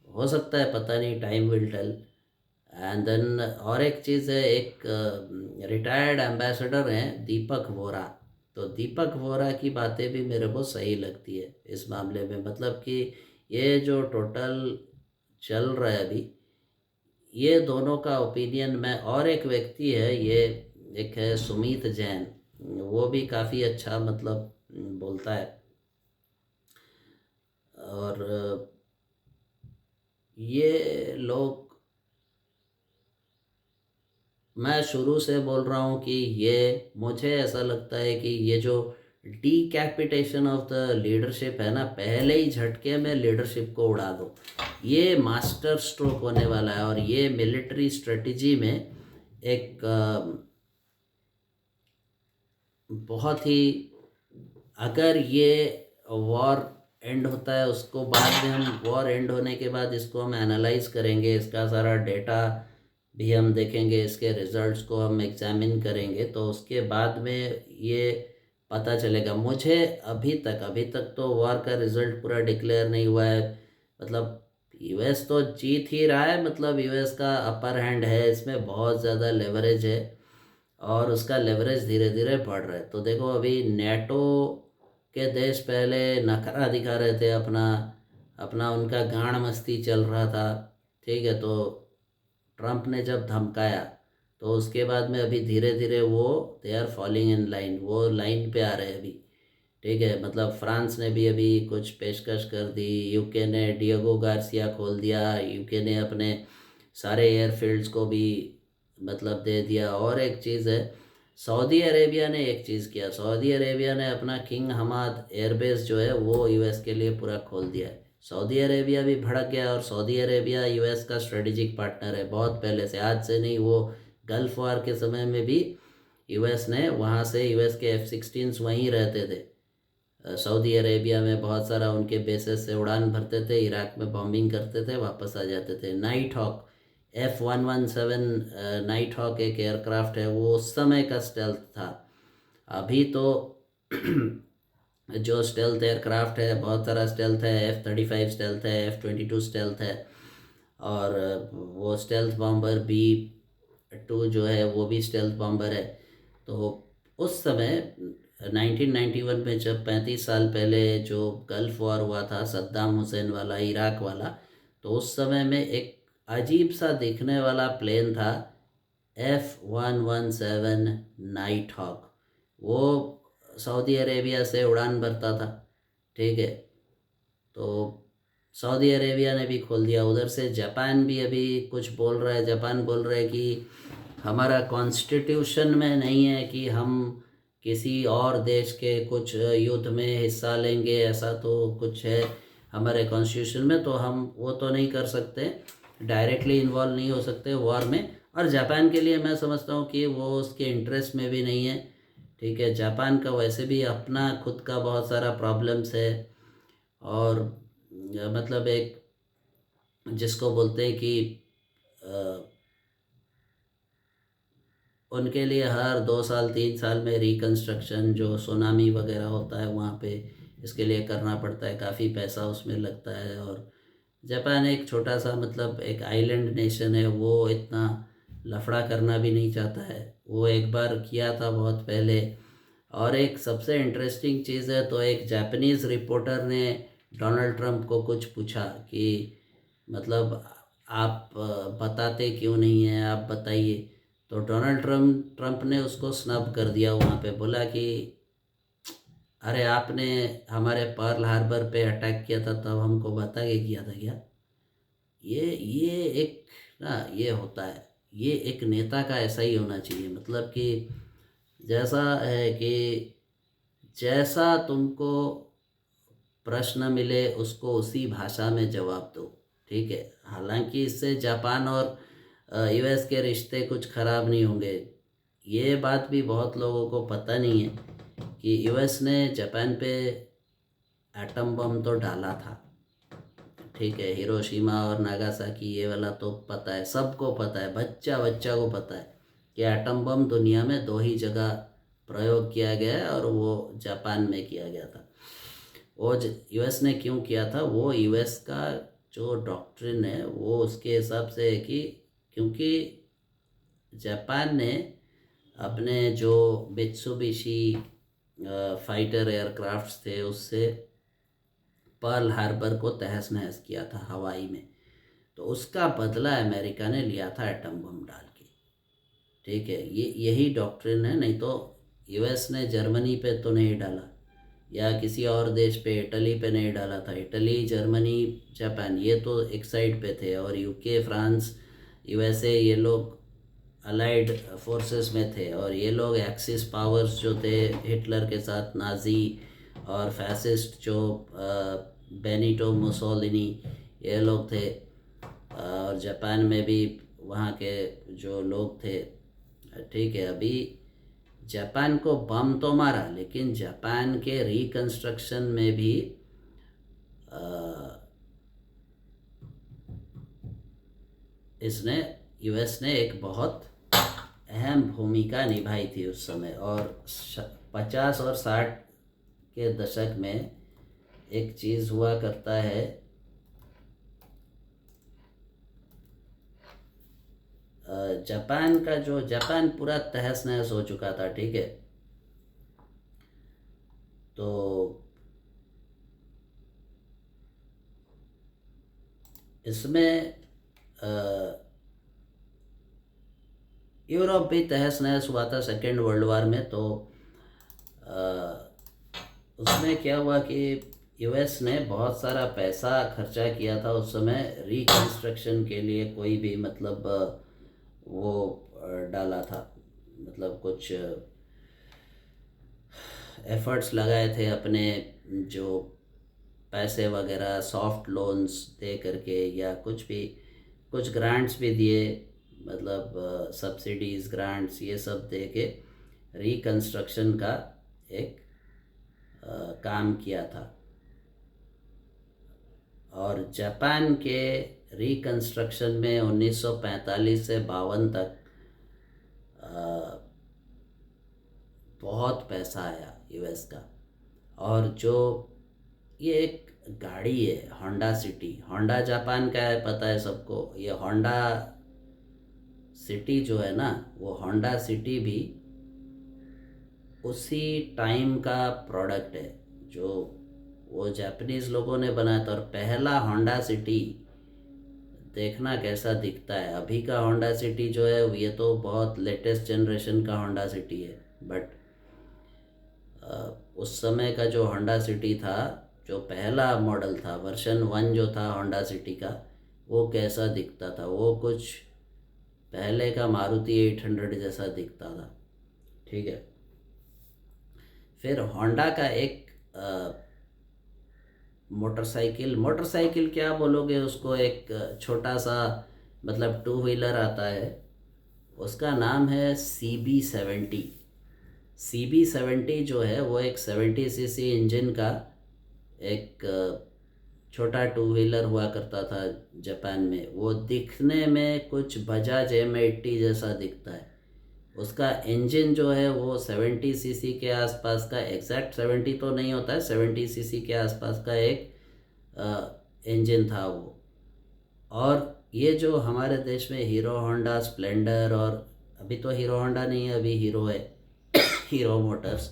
हो सकता है, पता नहीं, time will tell. And then और एक चीज़ है, एक रिटायर्ड एम्बेसडर हैं दीपक वोरा, तो दीपक वोरा की बातें भी मेरे को सही लगती है इस मामले में। मतलब कि ये जो टोटल चल रहा है अभी, ये दोनों का ओपिनियन में, और एक व्यक्ति है, ये एक है सुमित जैन, वो भी काफ़ी अच्छा मतलब बोलता है। और ये लोग, मैं शुरू से बोल रहा हूँ कि ये, मुझे ऐसा लगता है कि ये जो डीकैपिटेशन ऑफ द लीडरशिप है ना, पहले ही झटके में लीडरशिप को उड़ा दो, ये मास्टर स्ट्रोक होने वाला है। और ये मिलिट्री स्ट्रेटजी में एक बहुत ही, अगर ये वॉर एंड होता है, उसको बाद में हम, वॉर एंड होने के बाद इसको हम एनालाइज करेंगे, इसका सारा डेटा भी हम देखेंगे, इसके रिजल्ट्स को हम एग्जामिन करेंगे, तो उसके बाद में ये पता चलेगा। मुझे अभी तक तो वॉर का रिजल्ट पूरा डिक्लेयर नहीं हुआ है। मतलब यूएस तो जीत ही रहा है, मतलब यूएस का अपर हैंड है, इसमें बहुत ज़्यादा लेवरेज है, और उसका लेवरेज धीरे धीरे बढ़ रहा है। तो देखो, अभी नेटो के देश पहले नखरा दिखा रहे थे, अपना अपना उनका गांड मस्ती चल रहा था, ठीक है। तो ट्रम्प ने जब धमकाया, तो उसके बाद में अभी धीरे धीरे वो, they are falling in line, वो लाइन पे आ रहे हैं अभी, ठीक है। मतलब फ्रांस ने भी अभी कुछ पेशकश कर दी, यूके ने डिएगो गार्सिया खोल दिया, यूके ने अपने सारे एयरफील्ड्स को भी मतलब दे दिया। और एक चीज़ है, सऊदी अरेबिया ने एक चीज़ किया, सऊदी अरेबिया ने अपना किंग हमाद एयरबेस जो है वो यूएस के लिए पूरा खोल दिया है। सऊदी अरेबिया भी भड़क गया, और सऊदी अरेबिया यूएस का स्ट्रेटेजिक पार्टनर है बहुत पहले से, आज से नहीं, वो गल्फ वार के समय में भी यूएस ने वहाँ से, यूएस के F-16s वहीं रहते थे, सऊदी अरेबिया में बहुत सारा उनके बेसेस से उड़ान भरते थे, इराक में बॉम्बिंग करते थे, वापस आ जाते थे। Nighthawk, F-117 Nighthawk एक एयरक्राफ्ट है, वो उस समय का स्टेल्थ था। अभी तो जो स्टेल्थ एयरक्राफ्ट है, बहुत सारा स्टेल्थ है, F-35 स्टेल्थ है, F-22 स्टेल्थ है, और वो स्टेल्थ बॉम्बर B-2 जो है वो भी स्टेल्थ बॉम्बर है। तो उस समय 1991 में, जब 35 साल पहले जो गल्फ वॉर हुआ था, सद्दाम हुसैन वाला, इराक वाला, तो उस समय में एक अजीब सा दिखने वाला प्लेन था, F-117 नाइट हॉक, वो सऊदी अरेबिया से उड़ान भरता था, ठीक है। तो सऊदी अरेबिया ने भी खोल दिया उधर से। जापान भी अभी कुछ बोल रहा है, जापान बोल रहा है कि हमारा कॉन्स्टिट्यूशन में नहीं है कि हम किसी और देश के कुछ युद्ध में हिस्सा लेंगे, ऐसा तो कुछ है हमारे कॉन्स्टिट्यूशन में, तो हम वो तो नहीं कर सकते, डायरेक्टली इन्वॉल्व नहीं हो सकते वॉर में। और जापान के लिए मैं समझता हूँ कि वो उसके इंटरेस्ट में भी नहीं है, ठीक है। जापान का वैसे भी अपना खुद का बहुत सारा प्रॉब्लम्स है, और मतलब एक, जिसको बोलते हैं कि उनके लिए हर 2 साल 3 साल में रिकंस्ट्रक्शन, जो सुनामी वगैरह होता है वहाँ पे, इसके लिए करना पड़ता है, काफ़ी पैसा उसमें लगता है। और जापान एक छोटा सा, मतलब एक आइलैंड नेशन है, वो इतना लफड़ा करना भी नहीं चाहता है, वो एक बार किया था बहुत पहले। और एक सबसे इंटरेस्टिंग चीज़ है, तो एक जापानीज़ रिपोर्टर ने डोनाल्ड ट्रंप को कुछ पूछा कि मतलब आप बताते क्यों नहीं हैं, आप बताइए। तो डोनाल्ड ट्रंप ने उसको स्नब कर दिया वहाँ पे, बोला कि अरे आपने हमारे पर्ल हार्बर पे अटैक किया था, तब हमको बता के किया था क्या। ये एक ना, ये होता है, ये एक नेता का ऐसा ही होना चाहिए। मतलब कि जैसा है कि जैसा तुमको प्रश्न मिले उसको उसी भाषा में जवाब दो, ठीक है। हालांकि इससे जापान और यूएस के रिश्ते कुछ ख़राब नहीं होंगे, ये बात भी बहुत लोगों को पता नहीं है कि यूएस ने जापान पे एटम बम तो डाला था, ठीक है। हिरोशिमा और नागासाकी ये वाला तो पता है, सबको पता है, बच्चा बच्चा को पता है कि एटम बम दुनिया में 2 ही जगह प्रयोग किया गया है और वो जापान में किया गया था। वो यूएस ने क्यों किया था, वो यूएस का जो डॉक्ट्रिन है वो उसके हिसाब से है कि क्योंकि जापान ने अपने जो मित्सुबिशी फाइटर एयरक्राफ्ट्स थे उससे पर्ल हार्बर को तहस नहस किया था हवाई में, तो उसका बदला अमेरिका ने लिया था एटम बम डाल के, ठीक है। यही डॉक्ट्रिन है। नहीं तो यूएस ने जर्मनी पे तो नहीं डाला, या किसी और देश पे, इटली पे नहीं डाला था। इटली, जर्मनी, जापान ये तो एक साइड पे थे, और यूके, फ्रांस, यूएसए ये लोग अलाइड फोर्सेस में थे, और ये लोग एक्सिस पावर्स जो थे हिटलर के साथ, नाजी और फैसिस्ट जो बेनिटो मुसोलिनी ये लोग थे, और जापान में भी वहाँ के जो लोग थे, ठीक है। अभी जापान को बम तो मारा, लेकिन जापान के रिकंस्ट्रक्शन में भी इसने यूएस ने एक बहुत अहम भूमिका निभाई थी उस समय। और 50 और 60 के दशक में एक चीज़ हुआ करता है, जापान पूरा तहस नहस हो चुका था, ठीक है। तो इसमें यूरोप भी तहस नहस हुआ था सेकेंड वर्ल्ड वार में। तो उसमें क्या हुआ कि यूएस ने बहुत सारा पैसा खर्चा किया था उस समय रिकंस्ट्रक्शन के लिए, कोई भी मतलब वो डाला था, मतलब कुछ एफर्ट्स लगाए थे अपने, जो पैसे वगैरह सॉफ्ट लोन्स दे करके, या कुछ भी, कुछ ग्रांट्स भी दिए, मतलब सब्सिडीज़, ग्रांट्स ये सब दे के रिकंस्ट्रक्शन का एक काम किया था। और जापान के रिकंस्ट्रक्शन में 1945 से 52 तक बहुत पैसा आया यूएस का। और जो ये एक गाड़ी है होंडा सिटी, होंडा जापान का है, पता है सबको। ये होंडा सिटी जो है ना, वो होंडा सिटी भी उसी टाइम का प्रोडक्ट है जो वो जापानीज़ लोगों ने बनाया था। और पहला होंडा सिटी देखना कैसा दिखता है। अभी का होंडा सिटी जो है ये तो बहुत लेटेस्ट जनरेशन का होंडा सिटी है, बट उस समय का जो होंडा सिटी था, जो पहला मॉडल था, वर्जन 1 जो था होंडा सिटी का, वो कैसा दिखता था, वो कुछ पहले का मारुति 800 जैसा दिखता था, ठीक है। फिर होंडा का एक मोटरसाइकिल क्या बोलोगे उसको, एक छोटा सा मतलब 2 व्हीलर आता है, उसका नाम है CB70। CB70 जो है वो एक 70cc इंजन का एक छोटा 2 व्हीलर हुआ करता था जापान में। वो दिखने में कुछ बजाज M80 जैसा दिखता है। उसका इंजन जो है वो 70cc के आसपास का, एग्जैक्ट 70 तो नहीं होता है, 70cc के आसपास का एक इंजन था वो। और ये जो हमारे देश में हीरो होंडा, स्प्लेंडर, और अभी तो हीरो होंडा नहीं है, अभी हीरो है हीरो मोटर्स।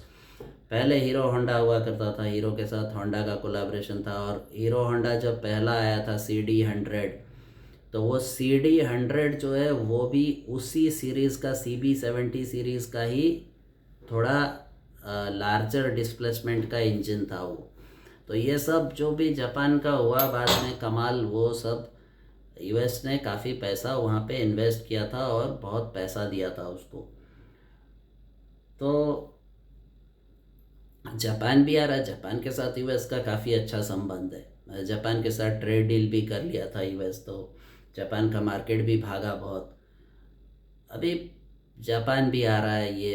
पहले हीरो होंडा हुआ करता था, हीरो के साथ होंडा का कोलैबोरेशन था। और हीरो होंडा जब पहला आया था CD100, तो वो CD100 जो है वो भी उसी सीरीज़ का, CB70 सीरीज़ का ही थोड़ा लार्जर डिस्प्लेसमेंट का इंजन था वो। तो ये सब जो भी जापान का हुआ बाद में कमाल, वो सब यूएस ने काफ़ी पैसा वहाँ पे इन्वेस्ट किया था और बहुत पैसा दिया था उसको। तो जापान भी आ रहा है। जापान के साथ यूएस का काफ़ी अच्छा संबंध है। जापान के साथ ट्रेड डील भी कर लिया था यूएस, तो जापान का मार्केट भी भागा बहुत। अभी जापान भी आ रहा है ये,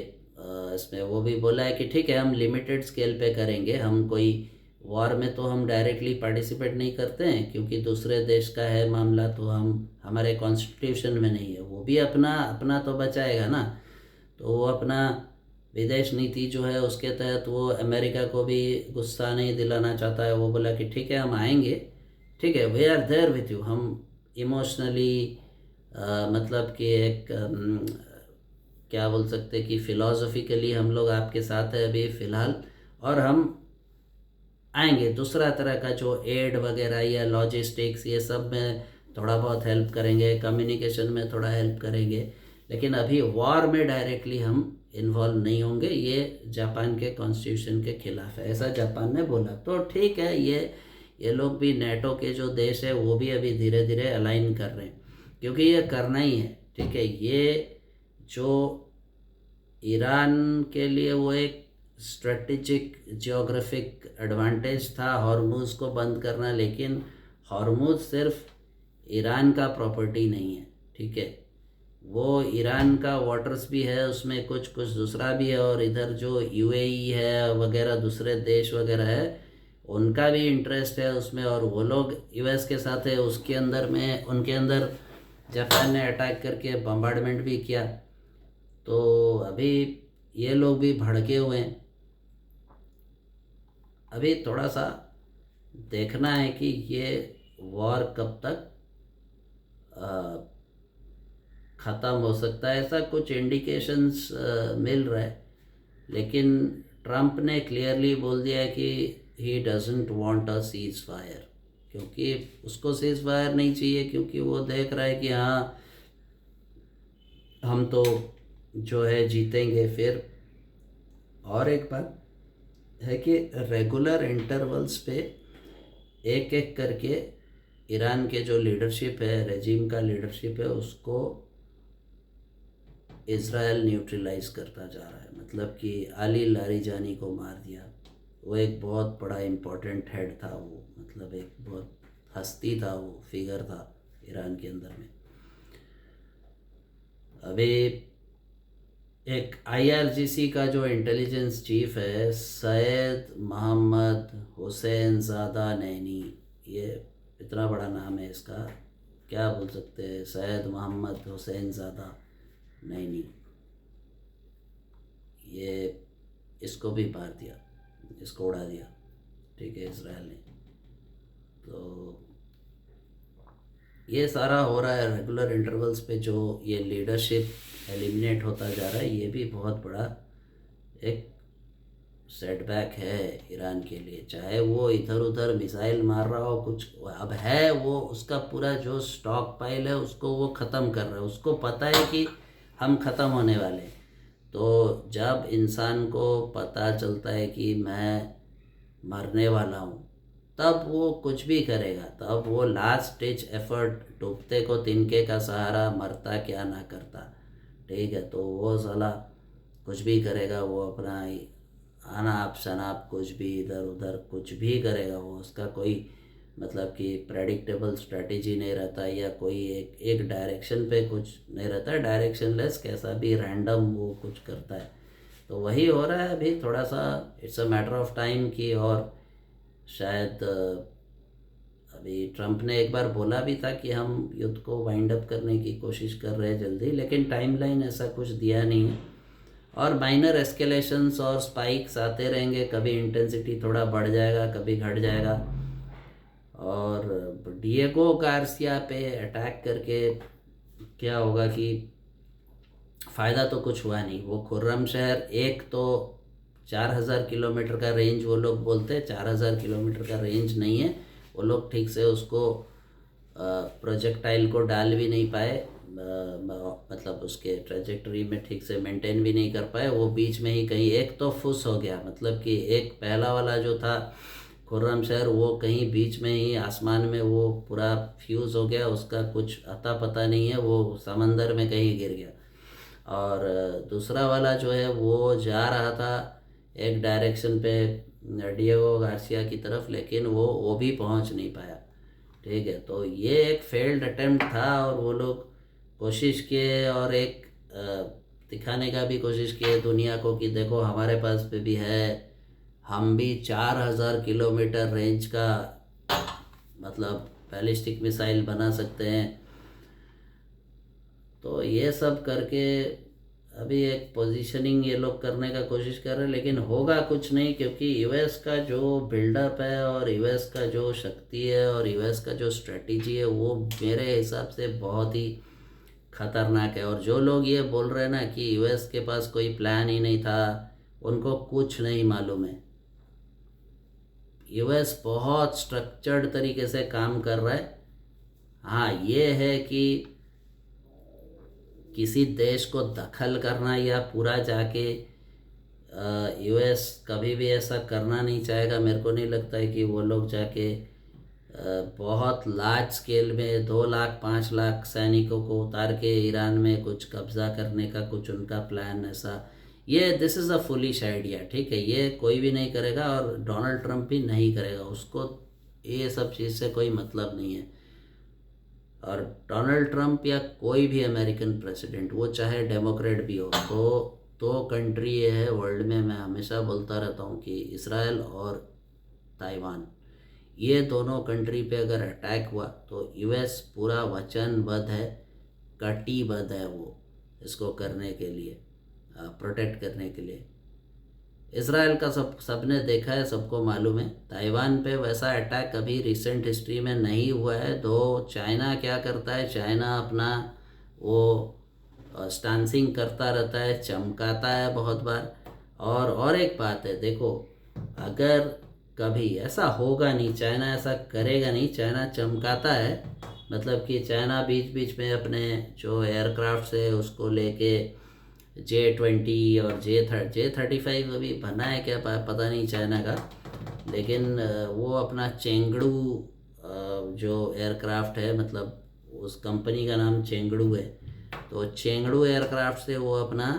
इसमें वो भी बोला है कि ठीक है हम लिमिटेड स्केल पे करेंगे, हम कोई वॉर में तो हम डायरेक्टली पार्टिसिपेट नहीं करते हैं क्योंकि दूसरे देश का है मामला, तो हम हमारे कॉन्स्टिट्यूशन में नहीं है। वो भी अपना अपना तो बचाएगा ना, तो वो अपना विदेश नीति जो है उसके तहत वो अमेरिका को भी गुस्सा नहीं दिलाना चाहता है। वो बोला कि ठीक है हम आएंगे, ठीक है we are there with you, हम इमोशनली मतलब कि एक क्या बोल सकते हैं कि फ़िलोसॉफिकली हम लोग आपके साथ है अभी फ़िलहाल, और हम आएंगे। दूसरा तरह का जो एड वगैरह या लॉजिस्टिक्स ये सब में थोड़ा बहुत हेल्प करेंगे, कम्युनिकेशन में थोड़ा हेल्प करेंगे, लेकिन अभी वॉर में डायरेक्टली हम इन्वॉल्व नहीं होंगे। ये जापान के कॉन्स्टिट्यूशन के खिलाफ है, ऐसा जापान ने बोला। तो ठीक है, ये लोग भी नेटो के जो देश है वो भी अभी धीरे धीरे अलाइन कर रहे हैं क्योंकि ये करना ही है। ठीक है, ये जो ईरान के लिए वो एक स्ट्रेटेजिक जियोग्राफिक एडवांटेज था हॉर्मुज को बंद करना, लेकिन हॉर्मुज सिर्फ ईरान का प्रॉपर्टी नहीं है। ठीक है, वो ईरान का वाटर्स भी है, उसमें कुछ कुछ दूसरा भी है, और इधर जो यूएई है वगैरह दूसरे देश वगैरह है उनका भी इंटरेस्ट है उसमें, और वो लोग यूएस के साथ है उसके अंदर में। उनके अंदर जापान ने अटैक करके बम्बार्डमेंट भी किया, तो अभी ये लोग भी भड़के हुए हैं। अभी थोड़ा सा देखना है कि ये वॉर कब तक ख़त्म हो सकता है। ऐसा कुछ इंडिकेशंस मिल रहा है, लेकिन ट्रंप ने क्लियरली बोल दिया है कि he doesn't want a cease fire, क्योंकि उसको सीज फायर नहीं चाहिए, क्योंकि वो देख रहा है कि हाँ हम तो जो है जीतेंगे फिर। और एक बात है कि रेगुलर इंटरवल्स पे एक एक करके ईरान के जो लीडरशिप है, रेजिम का लीडरशिप है, उसको इज़राइल न्यूट्रलाइज करता जा रहा है। मतलब कि अली लारिजानी को मार दिया, वो एक बहुत बड़ा इम्पोर्टेंट हेड था, वो मतलब एक बहुत हस्ती था, वो फिगर था ईरान के अंदर में। अभी एक आईआरजीसी का जो इंटेलिजेंस चीफ है सैयद मोहम्मद हुसैन ज़ादा नैनी, ये इतना बड़ा नाम है इसका, क्या बोल सकते हैं, सैयद मोहम्मद हुसैन ज़ादा नैनी, ये इसको भी मार दिया, इसको उड़ा दिया। ठीक है, इसराइल ने। तो ये सारा हो रहा है रेगुलर इंटरवल्स पे, जो ये लीडरशिप एलिमिनेट होता जा रहा है, ये भी बहुत बड़ा एक सेटबैक है ईरान के लिए। चाहे वो इधर उधर मिसाइल मार रहा हो कुछ, अब है वो उसका पूरा जो स्टॉक पाइल है उसको वो ख़त्म कर रहा है, उसको पता है कि हम ख़त्म होने वाले हैं। तो जब इंसान को पता चलता है कि मैं मरने वाला हूँ, तब वो कुछ भी करेगा, तब वो लास्ट स्टेज एफर्ट, डूबते को तिनके का सहारा, मरता क्या ना करता। ठीक है, तो वो साला कुछ भी करेगा, वो अपना अनाप शनाप कुछ भी इधर उधर कुछ भी करेगा, वो उसका कोई मतलब कि प्रेडिक्टेबल स्ट्रेटेजी नहीं रहता, या कोई एक एक डायरेक्शन पे कुछ नहीं रहता, डायरेक्शन लेस कैसा भी रैंडम वो कुछ करता है। तो वही हो रहा है अभी थोड़ा सा, it's a matter of time की। और शायद अभी ट्रंप ने एक बार बोला भी था कि हम युद्ध को वाइंड अप करने की कोशिश कर रहे हैं जल्दी, लेकिन टाइमलाइन ऐसा कुछ दिया नहीं है, और माइनर एस्केलेशंस और स्पाइक्स आते रहेंगे, कभी इंटेंसिटी थोड़ा बढ़ जाएगा, कभी घट जाएगा। और डिएगो गार्सिया पे अटैक करके क्या होगा कि फ़ायदा तो कुछ हुआ नहीं। वो खुर्रम शहर, एक तो 4,000 किलोमीटर का रेंज वो लोग बोलते हैं, 4,000 किलोमीटर का रेंज नहीं है, वो लोग ठीक से उसको प्रोजेक्टाइल को डाल भी नहीं पाए, मतलब उसके ट्रेजेक्टरी में ठीक से मेंटेन भी नहीं कर पाए, वो बीच में ही कहीं एक तो फुस हो गया, मतलब कि एक पहला वाला जो था खुर्रम शहर, वो कहीं बीच में ही आसमान में वो पूरा फ्यूज़ हो गया, उसका कुछ अता पता नहीं है, वो समंदर में कहीं गिर गया। और दूसरा वाला जो है वो जा रहा था एक डायरेक्शन पे डिएगो गार्सिया की तरफ, लेकिन वो भी पहुंच नहीं पाया। ठीक है, तो ये एक फेल्ड अटेम्प्ट था और वो लोग कोशिश किए और एक दिखाने का भी कोशिश किए दुनिया को कि देखो हमारे पास पे भी है, हम भी 4000 किलोमीटर रेंज का मतलब बैलिस्टिक मिसाइल बना सकते हैं। तो ये सब करके अभी एक पोजीशनिंग ये लोग करने का कोशिश कर रहे हैं, लेकिन होगा कुछ नहीं, क्योंकि यूएस का जो बिल्डअप है और यूएस का जो शक्ति है और यूएस का जो स्ट्रेटजी है वो मेरे हिसाब से बहुत ही खतरनाक है। और जो लोग ये बोल रहे हैं ना कि यूएस के पास कोई प्लान ही नहीं था, उनको कुछ नहीं मालूम है। यूएस बहुत स्ट्रक्चर्ड तरीके से काम कर रहा है। हाँ, ये है कि किसी देश को दखल करना या पूरा जाके यूएस कभी भी ऐसा करना नहीं चाहेगा। मेरे को नहीं लगता है कि वो लोग जाके बहुत लार्ज स्केल में 2 लाख 5 लाख सैनिकों को उतार के ईरान में कुछ कब्जा करने का कुछ उनका प्लान ऐसा, ये this is a foolish idea. ठीक है, ये कोई भी नहीं करेगा और डोनाल्ड ट्रंप भी नहीं करेगा, उसको ये सब चीज़ से कोई मतलब नहीं है। और डोनाल्ड ट्रंप या कोई भी अमेरिकन प्रेसिडेंट, वो चाहे डेमोक्रेट भी हो, तो दो कंट्री ये है वर्ल्ड में, मैं हमेशा बोलता रहता हूँ कि इसराइल और ताइवान, ये दोनों कंट्री पे अगर अटैक हुआ तो यूएस पूरा वचनबद्ध है, कटिबद्ध है वो इसको करने के लिए, प्रोटेक्ट करने के लिए। इसराइल का सबने देखा है, सबको मालूम है। ताइवान पे वैसा अटैक अभी रिसेंट हिस्ट्री में नहीं हुआ है। दो चाइना क्या करता है, चाइना अपना वो स्टांसिंग करता रहता है, चमकाता है बहुत बार। और एक बात है, देखो अगर कभी ऐसा होगा नहीं, चाइना ऐसा करेगा नहीं, चाइना चमकाता है मतलब कि चाइना बीच बीच में अपने जो एयरक्राफ्ट है उसको लेके J-20 और J-35 अभी बना है क्या पता नहीं चाइना का, लेकिन वो अपना चेंगड़ू जो एयरक्राफ्ट है, मतलब उस कंपनी का नाम चेंगड़ू है, तो चेंगड़ू एयरक्राफ्ट से वो अपना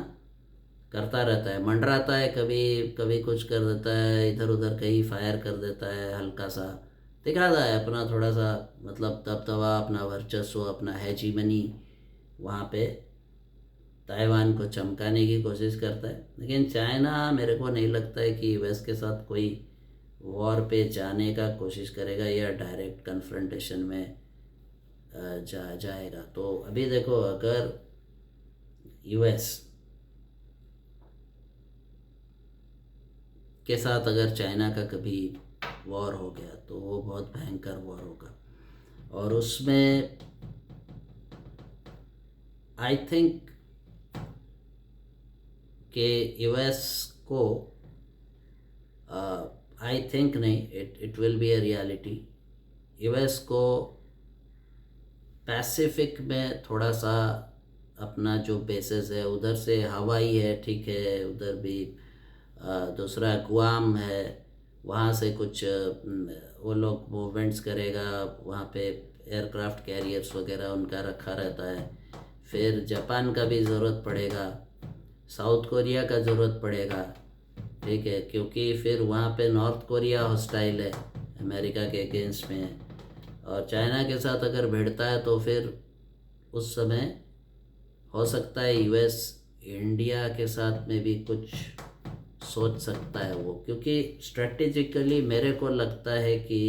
करता रहता है, मंडराता है, कभी कभी कुछ कर देता है, इधर उधर कहीं फायर कर देता है, हल्का सा दिखाता है अपना थोड़ा सा मतलब दबदबा, अपना वर्चस्व, अपना हेजीमनी वहाँ पे ताइवान को चमकाने की कोशिश करता है। लेकिन चाइना मेरे को नहीं लगता है कि यूएस के साथ कोई वॉर पे जाने का कोशिश करेगा या डायरेक्ट कन्फ्रंटेशन में जाएगा। तो अभी देखो अगर यूएस के साथ अगर चाइना का कभी वॉर हो गया तो वो बहुत भयंकर वॉर होगा, और उसमें आई थिंक कि यूएस को आई थिंक नहीं, it will be a reality, US को पैसिफिक में थोड़ा सा अपना जो बेसेस है उधर से हवाई है, ठीक है, उधर भी दूसरा गुआम है, वहाँ से कुछ वो लोग मूवमेंट्स करेगा, वहाँ पे एयरक्राफ्ट कैरियर्स वगैरह उनका रखा रहता है। फिर जापान का भी ज़रूरत पड़ेगा, साउथ कोरिया का ज़रूरत पड़ेगा, ठीक है, क्योंकि फिर वहाँ पे नॉर्थ कोरिया हॉस्टाइल है, अमेरिका के अगेंस्ट में है, और चाइना के साथ अगर भिड़ता है तो फिर उस समय हो सकता है यूएस इंडिया के साथ में भी कुछ सोच सकता है वो, क्योंकि स्ट्रेटेजिकली मेरे को लगता है कि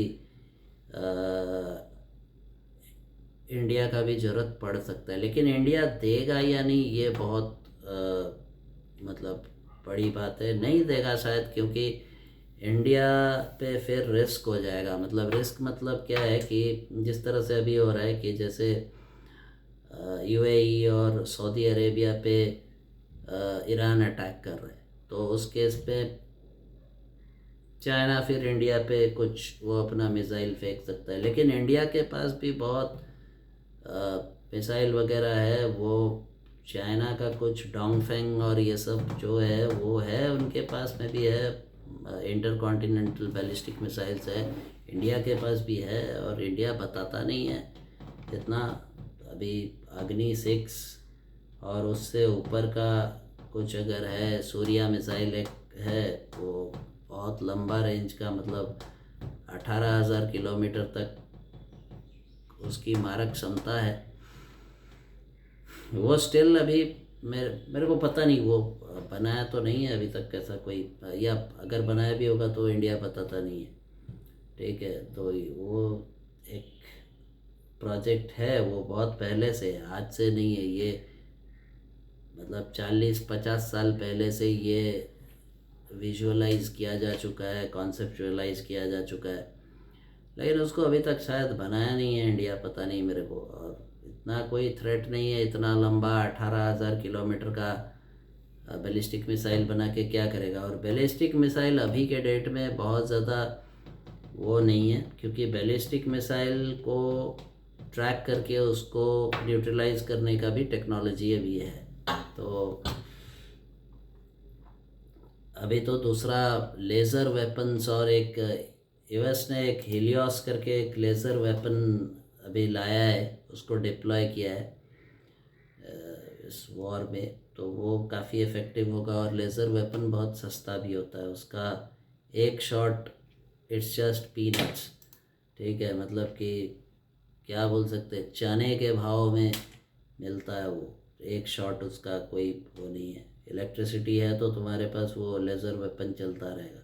इंडिया का भी ज़रूरत पड़ सकता है। लेकिन इंडिया देगा या नहीं ये बहुत मतलब बड़ी बात है, नहीं देगा शायद, क्योंकि इंडिया पे फिर रिस्क हो जाएगा। मतलब रिस्क मतलब क्या है कि जिस तरह से अभी हो रहा है कि जैसे यूएई और सऊदी अरेबिया पे ईरान अटैक कर रहा है, तो उस केस पे चाइना फिर इंडिया पे कुछ वो अपना मिसाइल फेंक सकता है। लेकिन इंडिया के पास भी बहुत मिसाइल वगैरह है, वो चाइना का कुछ डोंगफेंग और ये सब जो है वो है, उनके पास में भी है, इंटरकॉन्टिनेंटल बैलिस्टिक मिसाइल्स है, इंडिया के पास भी है, और इंडिया बताता नहीं है इतना। अभी अग्नि 6 और उससे ऊपर का कुछ अगर है, सूर्या मिसाइल एक है वो बहुत लंबा रेंज का, मतलब 18,000 किलोमीटर तक उसकी मारक क्षमता है। वो स्टिल अभी मेरे को पता नहीं, वो बनाया तो नहीं है अभी तक कैसा कोई, या अगर बनाया भी होगा तो इंडिया बताता नहीं है। ठीक है, तो वो एक प्रोजेक्ट है, वो बहुत पहले से है, आज से नहीं है ये, मतलब 40-50 साल पहले से ये विजुअलाइज किया जा चुका है, कॉन्सेप्चुअलाइज किया जा चुका है, लेकिन उसको अभी तक शायद बनाया नहीं है इंडिया, पता नहीं मेरे को। और इतना कोई थ्रेट नहीं है, इतना लंबा 18,000 किलोमीटर का बैलिस्टिक मिसाइल बना के क्या करेगा। और बैलिस्टिक मिसाइल अभी के डेट में बहुत ज़्यादा वो नहीं है, क्योंकि बैलिस्टिक मिसाइल को ट्रैक करके उसको न्यूट्रलाइज करने का भी टेक्नोलॉजी अभी है। तो अभी तो दूसरा लेज़र वेपन्स, और एक यूएस ने एक हेलियोस करके एक लेज़र वेपन अभी लाया है, उसको डिप्लॉय किया है इस वॉर में, तो वो काफ़ी इफ़ेक्टिव होगा। और लेज़र वेपन बहुत सस्ता भी होता है, उसका एक शॉट इट्स जस्ट पीनट्स। ठीक है, मतलब कि क्या बोल सकते हैं, चने के भाव में मिलता है वो, एक शॉट उसका कोई वो नहीं है। इलेक्ट्रिसिटी है तो तुम्हारे पास वो लेज़र वेपन चलता रहेगा।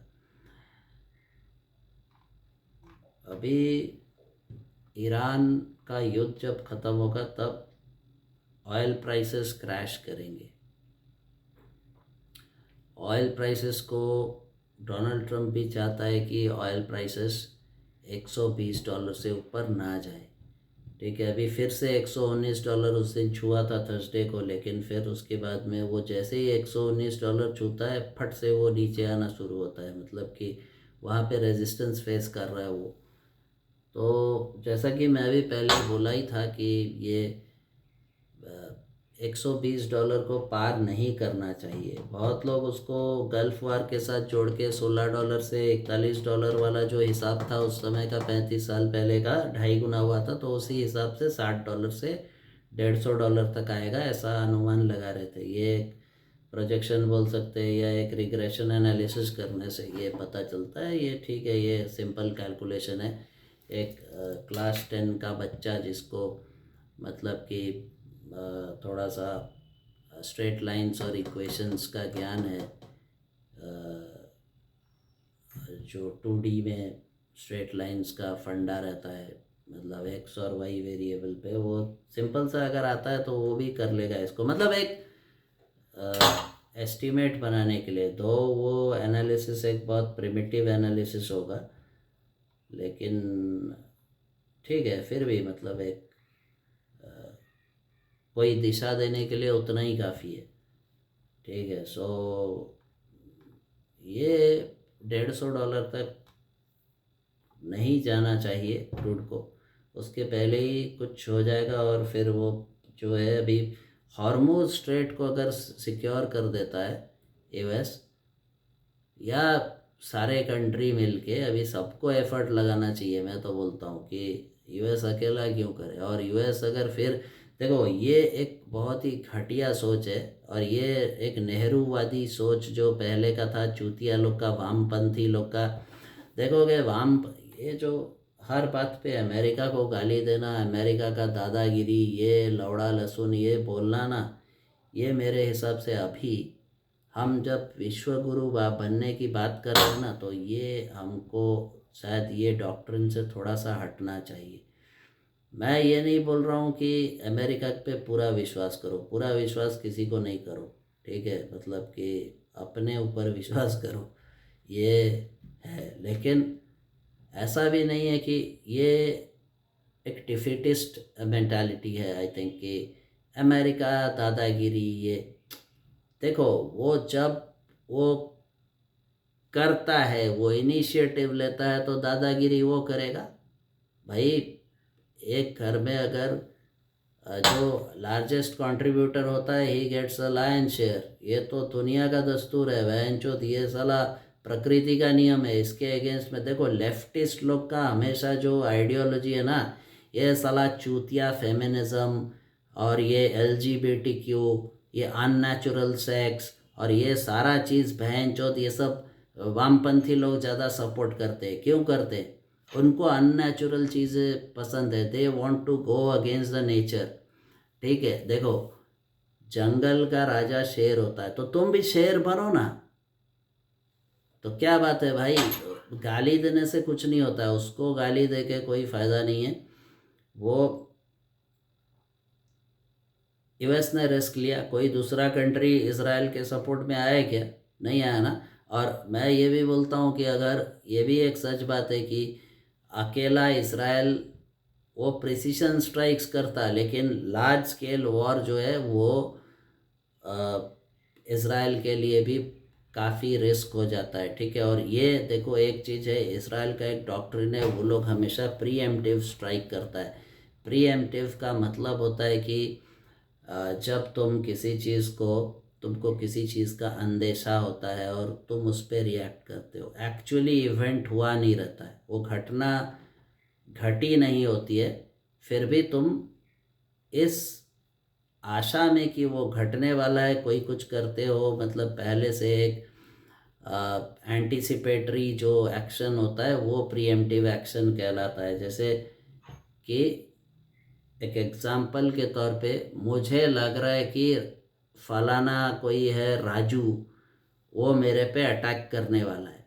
अभी ईरान का युद्ध जब ख़त्म होगा तब ऑयल प्राइसेस क्रैश करेंगे। ऑयल प्राइसेस को डोनाल्ड ट्रंप भी चाहता है कि ऑयल प्राइसेस $120 से ऊपर ना जाए। ठीक है, अभी फिर से $119 उस दिन छुआ था थर्सडे को, लेकिन फिर उसके बाद में वो जैसे ही $119 छूता है फट से वो नीचे आना शुरू होता है, मतलब कि वहाँ पे रेजिस्टेंस फेस कर रहा है वो। तो जैसा कि मैं भी पहले बोला ही था कि ये $120 को पार नहीं करना चाहिए। बहुत लोग उसको गल्फ़ वार के साथ जोड़ के $16 से $41 वाला जो हिसाब था उस समय का, 35 साल पहले का 2.5 गुना हुआ था, तो उसी हिसाब से $60 से $150 तक आएगा, ऐसा अनुमान लगा रहे थे। ये एक प्रोजेक्शन बोल सकते हैं, या एक रिग्रेशन एनालिसिस करने से ये पता चलता है। ये ठीक है, ये सिंपल कैलकुलेशन है। एक क्लास 10 का बच्चा जिसको मतलब कि थोड़ा सा स्ट्रेट लाइंस और इक्वेशंस का ज्ञान है, जो 2D में स्ट्रेट लाइंस का फंडा रहता है, मतलब एक्स और वाई वेरिएबल पे, वो सिंपल सा अगर आता है तो वो भी कर लेगा इसको, मतलब एक एस्टीमेट बनाने के लिए। दो वो एनालिसिस एक बहुत प्रिमिटिव एनालिसिस होगा, लेकिन ठीक है, फिर भी मतलब एक कोई दिशा देने के लिए उतना ही काफ़ी है। ठीक है, सो ये $150 तक नहीं जाना चाहिए क्रूड को, उसके पहले ही कुछ हो जाएगा। और फिर वो जो है अभी हॉर्मुज स्ट्रेट को अगर सिक्योर कर देता है यूएस, या सारे कंट्री मिलके, अभी सबको एफर्ट लगाना चाहिए। मैं तो बोलता हूँ कि यूएस अकेला क्यों करे। और यूएस अगर फिर देखो, ये एक बहुत ही घटिया सोच है, और ये एक नेहरूवादी सोच जो पहले का था, चूतिया लोग का, वामपंथी लोग का। देखोगे ये जो हर बात पे अमेरिका को गाली देना, अमेरिका का दादागिरी, ये लौड़ा लहसुन ये बोलना ना, ये मेरे हिसाब से अभी हम जब विश्व गुरु बनने की बात कर रहे हैं ना, तो ये हमको शायद ये डॉक्ट्रिन से थोड़ा सा हटना चाहिए। मैं ये नहीं बोल रहा हूँ कि अमेरिका पे पूरा विश्वास करो, पूरा विश्वास किसी को नहीं करो। ठीक है, मतलब कि अपने ऊपर विश्वास करो, ये है। लेकिन ऐसा भी नहीं है कि ये एक डिफिटिस्ट मेंटालिटी है। आई थिंक कि अमेरिका दादागिरी, ये देखो, वो जब वो करता है, वो इनिशिएटिव लेता है, तो दादागिरी वो करेगा भाई। एक घर में अगर जो लार्जेस्ट कंट्रीब्यूटर होता है ही गेट्स अ लायन शेयर, ये तो दुनिया का दस्तूर है बहनचोद, ये साला प्रकृति का नियम है। इसके अगेंस्ट में देखो, लेफ्टिस्ट लोग का हमेशा जो आइडियोलॉजी है ना, ये साला चूतिया फेमिनिज्म, और ये LGBT क्यू, ये अननेचुरल सेक्स, और ये सारा चीज़ बहन चौथ ये सब वामपंथी लोग ज़्यादा सपोर्ट करते हैं। क्यों करते हैं? उनको अननेचुरल चीज़ें पसंद है, they want to go against the nature. ठीक है, देखो जंगल का राजा शेर होता है, तो तुम भी शेर बनो ना। तो क्या बात है भाई, गाली देने से कुछ नहीं होता है, उसको गाली दे के कोई फ़ायदा नहीं है। वो यूएस ने रिस्क लिया, कोई दूसरा कंट्री इसराइल के सपोर्ट में आया क्या? नहीं आया ना। और मैं ये भी बोलता हूँ कि अगर ये भी एक सच बात है कि अकेला इसराइल वो प्रिसीशन स्ट्राइक्स करता, लेकिन लार्ज स्केल वॉर जो है वो इसराइल के लिए भी काफ़ी रिस्क हो जाता है। ठीक है, और ये देखो एक चीज़ है, इसराइल का एक डॉक्ट्रिन है, वो लोग हमेशा प्रीएम्प्टिव स्ट्राइक करता है। प्रीएम्प्टिव का मतलब होता है कि जब तुमको किसी चीज़ का अंदेशा होता है और तुम उस पर रिएक्ट करते हो, एक्चुअली इवेंट हुआ नहीं रहता है, वो घटना घटी नहीं होती है, फिर भी तुम इस आशा में कि वो घटने वाला है कोई कुछ करते हो, मतलब पहले से एक एंटीसिपेटरी जो एक्शन होता है वो प्रीएम्प्टिव एक्शन कहलाता है। जैसे कि एक एग्जाम्पल के तौर पे मुझे लग रहा है कि फलाना कोई है राजू, वो मेरे पे अटैक करने वाला है,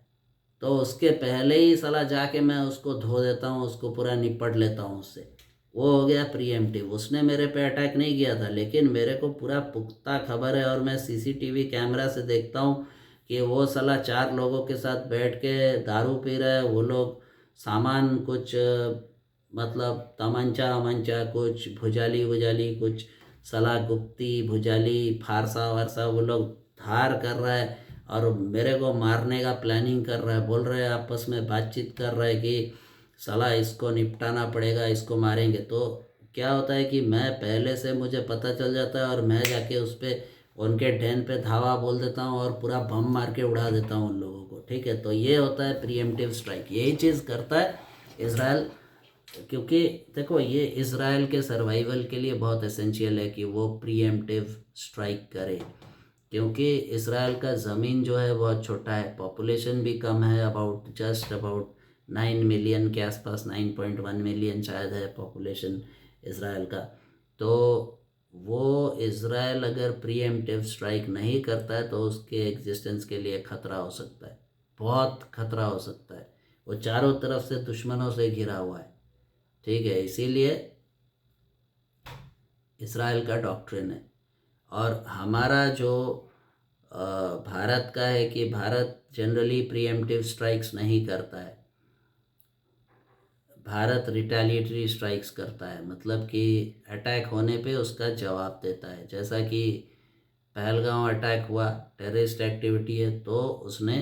तो उसके पहले ही साला जाके मैं उसको धो देता हूँ, उसको पूरा निपट लेता हूँ उससे। वो हो गया प्रीएम्प्टिव। उसने मेरे पे अटैक नहीं किया था, लेकिन मेरे को पूरा पुख्ता खबर है और मैं सीसीटीवी कैमरा से देखता हूँ कि वो साला 4 लोगों के साथ बैठ के दारू पी रहे हैं। वो लोग सामान कुछ मतलब तमंचा वमंचा कुछ भुजाली वुजाली कुछ सला गुप्ती भुजाली फारसा वारसा वो लोग धार कर रहा है और मेरे को मारने का प्लानिंग कर रहा है। बोल रहे हैं, आपस में बातचीत कर रहे हैं कि साला इसको निपटाना पड़ेगा, इसको मारेंगे। तो क्या होता है कि मैं पहले से मुझे पता चल जाता है और मैं जाके उस पर उनके ढेन पे धावा बोल देता हूँ और पूरा बम मार के उड़ा देता हूँ उन लोगों को। ठीक है, तो ये होता है प्रीएम्प्टिव स्ट्राइक, यही चीज़ करता है इसराइल। क्योंकि देखो ये इसराइल के सर्वाइवल के लिए बहुत एसेंशियल है कि वो प्रीएम्प्टिव स्ट्राइक करे, क्योंकि इसराइल का ज़मीन जो है बहुत छोटा है, पॉपुलेशन भी कम है, जस्ट अबाउट 9 मिलियन के आसपास, 9.1 मिलियन शायद है पॉपुलेशन इसराइल का। तो वो इसराइल अगर प्रीएम्प्टिव स्ट्राइक नहीं करता है तो उसके एग्जिस्टेंस के लिए खतरा हो सकता है, बहुत खतरा हो सकता है। वो चारों तरफ से दुश्मनों से घिरा हुआ है। ठीक है, इसीलिए इसराइल का डॉक्ट्रिन है। और हमारा जो भारत का है कि भारत जनरली प्रीएम्प्टिव स्ट्राइक्स नहीं करता है, भारत रिटेलिएटरी स्ट्राइक्स करता है, मतलब कि अटैक होने पे उसका जवाब देता है। जैसा कि पहलगांव अटैक हुआ, टेररिस्ट एक्टिविटी है, तो उसने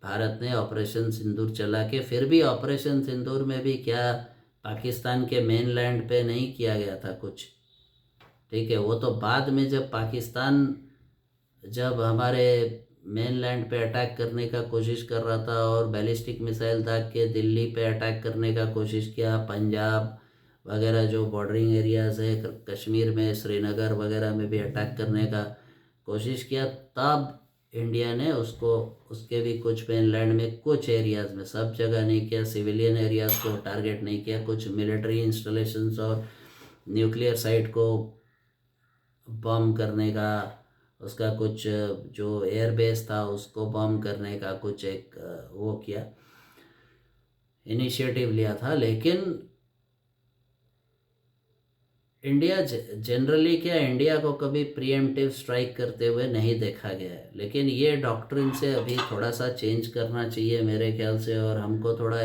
भारत ने ऑपरेशन सिंदूर चला के, फिर भी ऑपरेशन सिंदूर में भी क्या पाकिस्तान के मेनलैंड पे नहीं किया गया था कुछ। ठीक है, वो तो बाद में जब हमारे मेनलैंड पे अटैक करने का कोशिश कर रहा था और बैलिस्टिक मिसाइल दाग के दिल्ली पे अटैक करने का कोशिश किया, पंजाब वगैरह जो बॉर्डरिंग एरियाज़ है, कश्मीर में श्रीनगर वगैरह में भी अटैक करने का कोशिश किया, तब इंडिया ने उसको उसके भी कुछ मेनलैंड में कुछ एरियाज़ में, सब जगह नहीं किया, सिविलियन एरियाज़ को टारगेट नहीं किया, कुछ मिलिट्री इंस्टॉलेशंस और न्यूक्लियर साइट को बम करने का, उसका कुछ जो एयरबेस था उसको बम करने का कुछ एक वो किया, इनिशिएटिव लिया था। लेकिन इंडिया जनरली क्या, इंडिया को कभी प्रीएम्प्टिव स्ट्राइक करते हुए नहीं देखा गया है। लेकिन ये डॉक्ट्रिन से अभी थोड़ा सा चेंज करना चाहिए मेरे ख्याल से, और हमको थोड़ा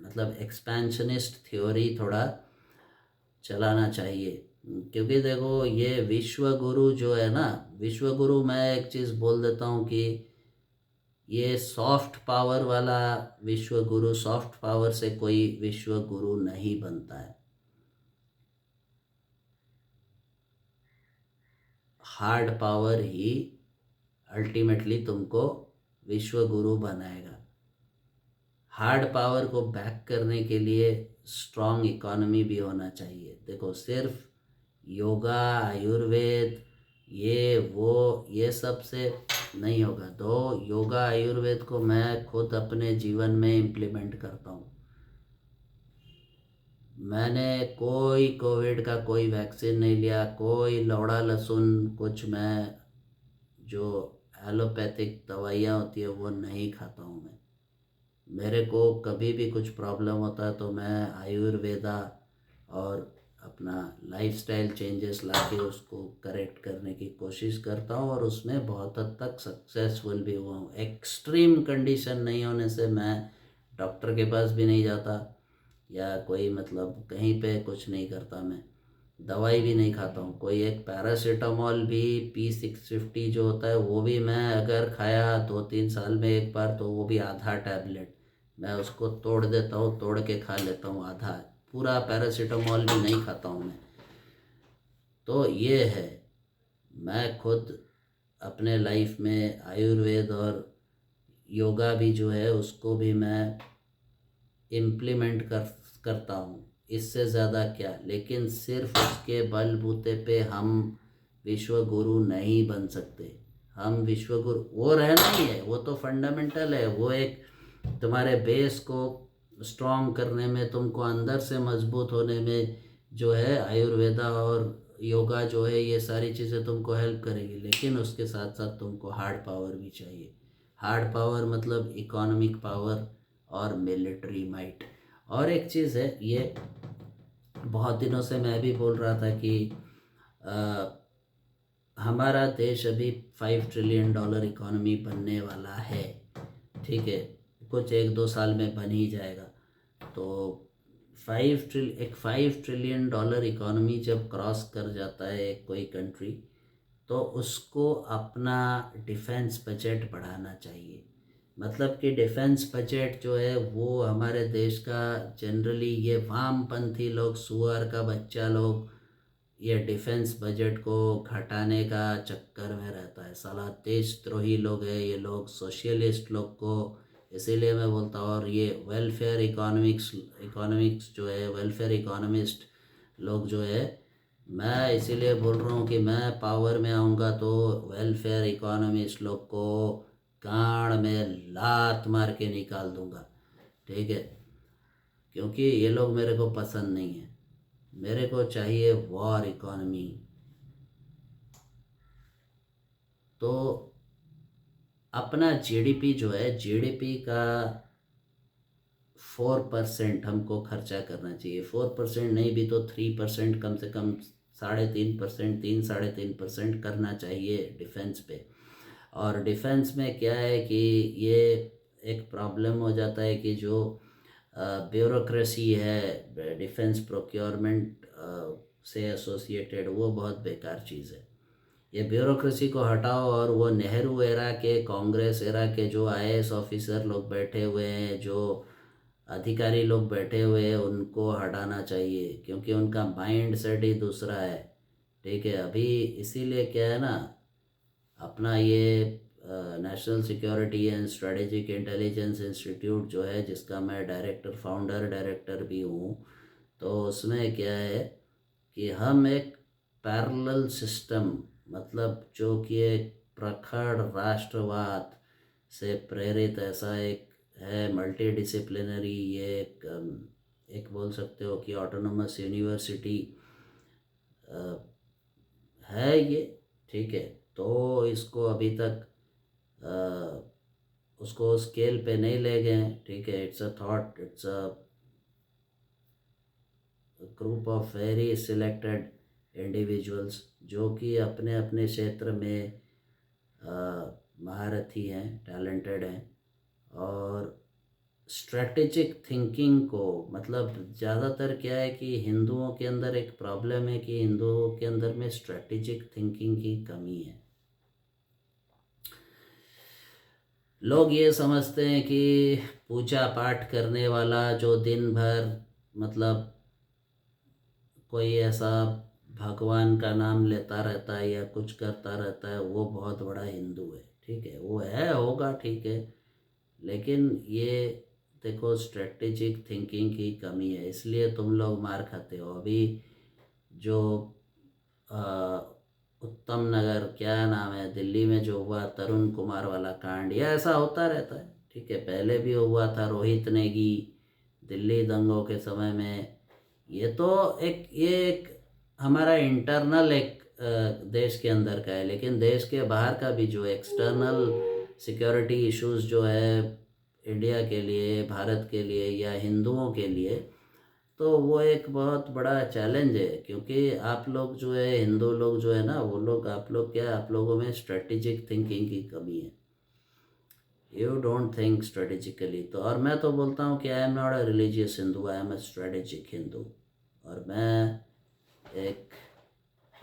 मतलब एक्सपेंशनिस्ट थ्योरी थोड़ा चलाना चाहिए। क्योंकि देखो ये विश्व गुरु जो है ना, विश्व गुरु, मैं एक चीज़ बोल देता हूँ कि ये सॉफ्ट पावर वाला विश्व गुरु, सॉफ्ट पावर से कोई विश्व गुरु नहीं बनता है। हार्ड पावर ही अल्टीमेटली तुमको विश्व गुरु बनाएगा। हार्ड पावर को बैक करने के लिए स्ट्रॉन्ग इकोनॉमी भी होना चाहिए। देखो सिर्फ योगा, आयुर्वेद, ये वो ये सब से नहीं होगा। तो योगा आयुर्वेद को मैं खुद अपने जीवन में इम्प्लीमेंट करता हूँ। मैंने कोई कोविड का कोई वैक्सीन नहीं लिया, कोई लौड़ा लहसुन कुछ, मैं जो एलोपैथिक दवाइयाँ होती है वो नहीं खाता हूँ। मैं मेरे को कभी भी कुछ प्रॉब्लम होता है तो मैं आयुर्वेदा और अपना लाइफस्टाइल चेंजेस लाके उसको करेक्ट करने की कोशिश करता हूँ, और उसमें बहुत हद तक सक्सेसफुल भी हुआ हूँ। एक्सट्रीम कंडीशन नहीं होने से मैं डॉक्टर के पास भी नहीं जाता, या कोई मतलब कहीं पे कुछ नहीं करता। मैं दवाई भी नहीं खाता हूँ कोई। एक पैरासीटामॉल भी P650 जो होता है वो भी मैं अगर खाया 2-3 साल में एक बार, तो वो भी आधा टैबलेट मैं उसको तोड़ देता हूँ, तोड़ के खा लेता हूँ आधा। पूरा पैरासीटामॉल भी नहीं खाता हूँ मैं। तो ये है, मैं खुद अपने लाइफ में आयुर्वेद और योगा भी जो है उसको भी मैं इम्प्लीमेंट करता हूँ। इससे ज़्यादा क्या, लेकिन सिर्फ उसके बलबूते पे हम विश्व गुरु नहीं बन सकते। हम विश्व गुरु वो रहना ही है, वो तो फंडामेंटल है। वो एक तुम्हारे बेस को स्ट्रॉन्ग करने में, तुमको अंदर से मजबूत होने में जो है आयुर्वेदा और योगा जो है ये सारी चीज़ें तुमको हेल्प करेगी। लेकिन उसके साथ साथ तुमको हार्ड पावर भी चाहिए। हार्ड पावर मतलब इकोनॉमिक पावर और मिलिट्री माइट। और एक चीज़ है, ये बहुत दिनों से मैं भी बोल रहा था कि आ, हमारा देश अभी $5 ट्रिलियन इकोनॉमी बनने वाला है, ठीक है। कुछ 1-2 साल में बन ही जाएगा। तो एक $5 ट्रिलियन इकोनॉमी जब क्रॉस कर जाता है एक कोई कंट्री, तो उसको अपना डिफेंस बजट बढ़ाना चाहिए। मतलब कि डिफेंस बजट जो है वो हमारे देश का जनरली ये वामपंथी लोग, सुअर का बच्चा लोग, ये डिफेंस बजट को घटाने का चक्कर में रहता है। साला देशद्रोही लोग हैं ये लोग, सोशलिस्ट लोग को। इसीलिए मैं बोलता हूँ, और ये वेलफेयर इकोनॉमिक्स जो है, वेलफेयर इकोनॉमिस्ट लोग जो है, मैं इसीलिए बोल रहा हूँ कि मैं पावर में आऊँगा तो वेलफेयर इकोनॉमिस्ट लोग को गाड़ में लात मार के निकाल दूँगा, ठीक है। क्योंकि ये लोग मेरे को पसंद नहीं है। मेरे को चाहिए वॉर इकोनॉमी। तो अपना जीडीपी जो है, जीडीपी का 4% हमको खर्चा करना चाहिए। 4% नहीं भी तो 3% कम से कम, 3.5%, 3-3.5% करना चाहिए डिफेंस पे। और डिफेंस में क्या है कि ये एक प्रॉब्लम हो जाता है कि जो ब्यूरोक्रेसी है डिफेंस प्रोक्योरमेंट से एसोसिएटेड, वो बहुत बेकार चीज़ है। ये ब्यूरोक्रेसी को हटाओ, और वो नेहरू एरा के, कांग्रेस एरा के जो आईएएस ऑफिसर लोग बैठे हुए हैं, जो अधिकारी लोग बैठे हुए हैं, उनको हटाना चाहिए, क्योंकि उनका माइंड सेट ही दूसरा है, ठीक है। अभी इसीलिए क्या है ना, अपना ये national security and strategic intelligence institute जो है, जिसका मैं फाउंडर डायरेक्टर भी हूँ, तो उसमें क्या है कि हम एक पैरेलल सिस्टम, मतलब जो कि एक प्रखर राष्ट्रवाद से प्रेरित ऐसा एक है, मल्टी डिसिप्लिनरी, ये एक बोल सकते हो कि ऑटोनोमस यूनिवर्सिटी है ये, ठीक है। तो इसको अभी तक उसको स्केल पे नहीं ले गए, ठीक है। It's a thought, it's a group of very selected individuals जो कि अपने अपने क्षेत्र में महारथी हैं, टैलेंटेड हैं, और स्ट्रेटेजिक थिंकिंग को, मतलब ज़्यादातर क्या है कि हिंदुओं के अंदर एक प्रॉब्लम है कि हिंदुओं के अंदर में स्ट्रेटेजिक थिंकिंग की कमी है। लोग ये समझते हैं कि पूजा पाठ करने वाला जो दिन भर मतलब कोई ऐसा भगवान का नाम लेता रहता है या कुछ करता रहता है, वो बहुत बड़ा हिंदू है, ठीक है। वो है, होगा, ठीक है। लेकिन ये देखो, स्ट्रेटेजिक थिंकिंग की कमी है, इसलिए तुम लोग मार खाते हो। अभी जो उत्तम नगर, क्या नाम है, दिल्ली में जो हुआ तरुण कुमार वाला कांड, या ऐसा होता रहता है। ठीक है, पहले भी हुआ था रोहित नेगी दिल्ली दंगों के समय में। ये तो ये एक हमारा इंटरनल एक देश के अंदर का है, लेकिन देश के बाहर का भी जो एक्सटर्नल सिक्योरिटी इश्यूज जो है इंडिया के लिए, भारत के लिए या हिंदुओं के लिए, तो वो एक बहुत बड़ा चैलेंज है। क्योंकि आप लोग जो है, हिंदू लोग जो है ना, वो लोग, आप लोग क्या, आप लोगों में स्ट्रेटेजिक थिंकिंग की कमी है। You don't think strategically. तो और मैं तो बोलता हूँ कि I am not a religious Hindu, I am a strategic Hindu. और मैं एक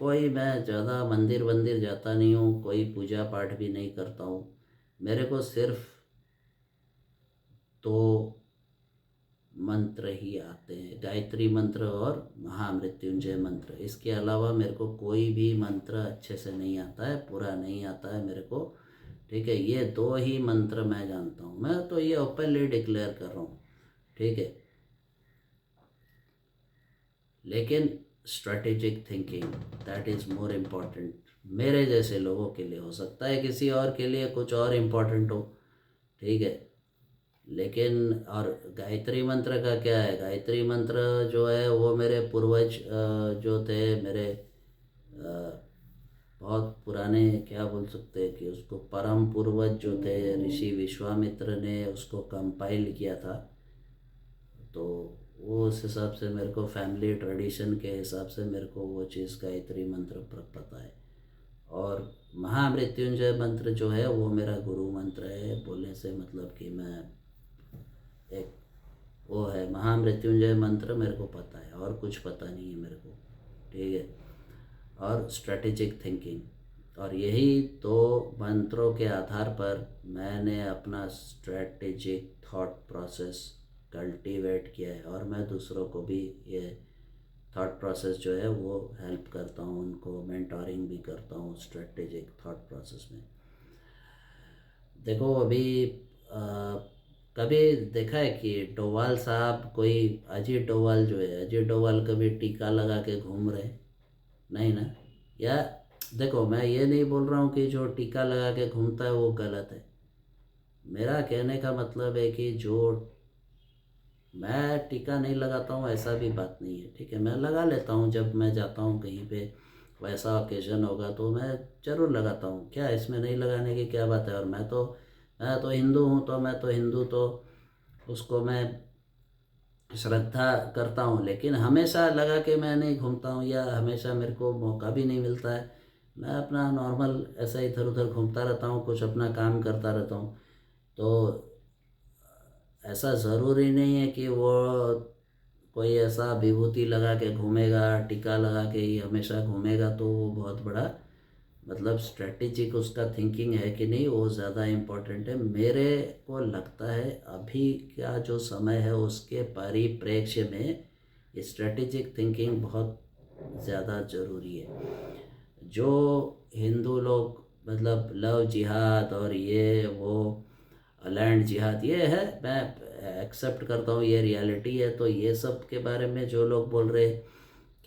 मैं ज़्यादा मंदिर वंदिर जाता नहीं हूँ, कोई पूजा पाठ भी नहीं करता हूँ। मेरे को सिर्फ दो मंत्र ही आते हैं, गायत्री मंत्र और महामृत्युंजय मंत्र। इसके अलावा मेरे को कोई भी मंत्र अच्छे से नहीं आता है, पूरा नहीं आता है मेरे को। ठीक है, ये दो ही मंत्र मैं जानता हूँ, मैं तो ये ओपनली डिक्लेयर कर रहा हूँ। ठीक है, लेकिन strategic thinking that is more important मेरे जैसे लोगों के लिए। हो सकता है किसी और के लिए कुछ और इम्पोर्टेंट हो। ठीक है, लेकिन और गायत्री मंत्र का क्या है, गायत्री मंत्र जो है वो मेरे पूर्वज जो थे, मेरे बहुत पुराने, क्या बोल सकते हैं कि उसको, परम पूर्वज जो थे, ऋषि विश्वामित्र ने उसको कंपाइल किया था। तो वो उस हिसाब से मेरे को, फैमिली ट्रेडिशन के हिसाब से मेरे को वो चीज़ गायत्री मंत्र पता है। और महामृत्युंजय मंत्र जो है वो मेरा गुरु मंत्र है। बोलने से मतलब कि मैं एक वो है, महामृत्युंजय मंत्र मेरे को पता है, और कुछ पता नहीं है मेरे को। ठीक है, और स्ट्रेटेजिक थिंकिंग, और यही दो मंत्रों के आधार पर मैंने अपना स्ट्रेटेजिक थॉट प्रोसेस कल्टीवेट किया है। और मैं दूसरों को भी ये थॉट प्रोसेस जो है वो हेल्प करता हूँ, उनको मेंटोरिंग भी करता हूँ स्ट्रेटेजिक थॉट प्रोसेस में। देखो अभी कभी देखा है कि डोवाल साहब, कोई अजीत डोवाल जो है, अजीत डोवाल कभी टीका लगा के घूम रहे? नहीं ना। या देखो, मैं ये नहीं बोल रहा हूँ कि जो टीका लगा के घूमता है वो गलत है। मेरा कहने का मतलब है कि जो, मैं टीका नहीं लगाता हूँ ऐसा भी बात नहीं है। ठीक है, मैं लगा लेता हूँ, जब मैं जाता हूँ कहीं पे, वैसा ओकेजन होगा तो मैं ज़रूर लगाता हूँ। क्या इसमें नहीं लगाने की क्या बात है। और मैं तो हिंदू हूँ, तो मैं तो हिंदू, तो उसको मैं श्रद्धा करता हूँ। लेकिन हमेशा लगा के मैं नहीं घूमता हूँ, या हमेशा मेरे को मौका भी नहीं मिलता है। मैं अपना नॉर्मल ऐसा इधर उधर घूमता रहता हूँ, कुछ अपना काम करता रहता हूँ। तो ऐसा ज़रूरी नहीं है कि वो कोई ऐसा विभूति लगा के घूमेगा, टीका लगा के ही हमेशा घूमेगा तो वो बहुत बड़ा, मतलब स्ट्रेटेजिक उसका थिंकिंग है कि नहीं, वो ज़्यादा इम्पोर्टेंट है। मेरे को लगता है अभी का जो समय है उसके परिप्रेक्ष्य में स्ट्रेटेजिक थिंकिंग बहुत ज़्यादा ज़रूरी है। जो हिंदू लोग मतलब लव जिहाद और ये वो लैंड जिहाद ये है, मैं एक्सेप्ट करता हूँ, ये रियलिटी है। तो ये सब के बारे में जो लोग बोल रहे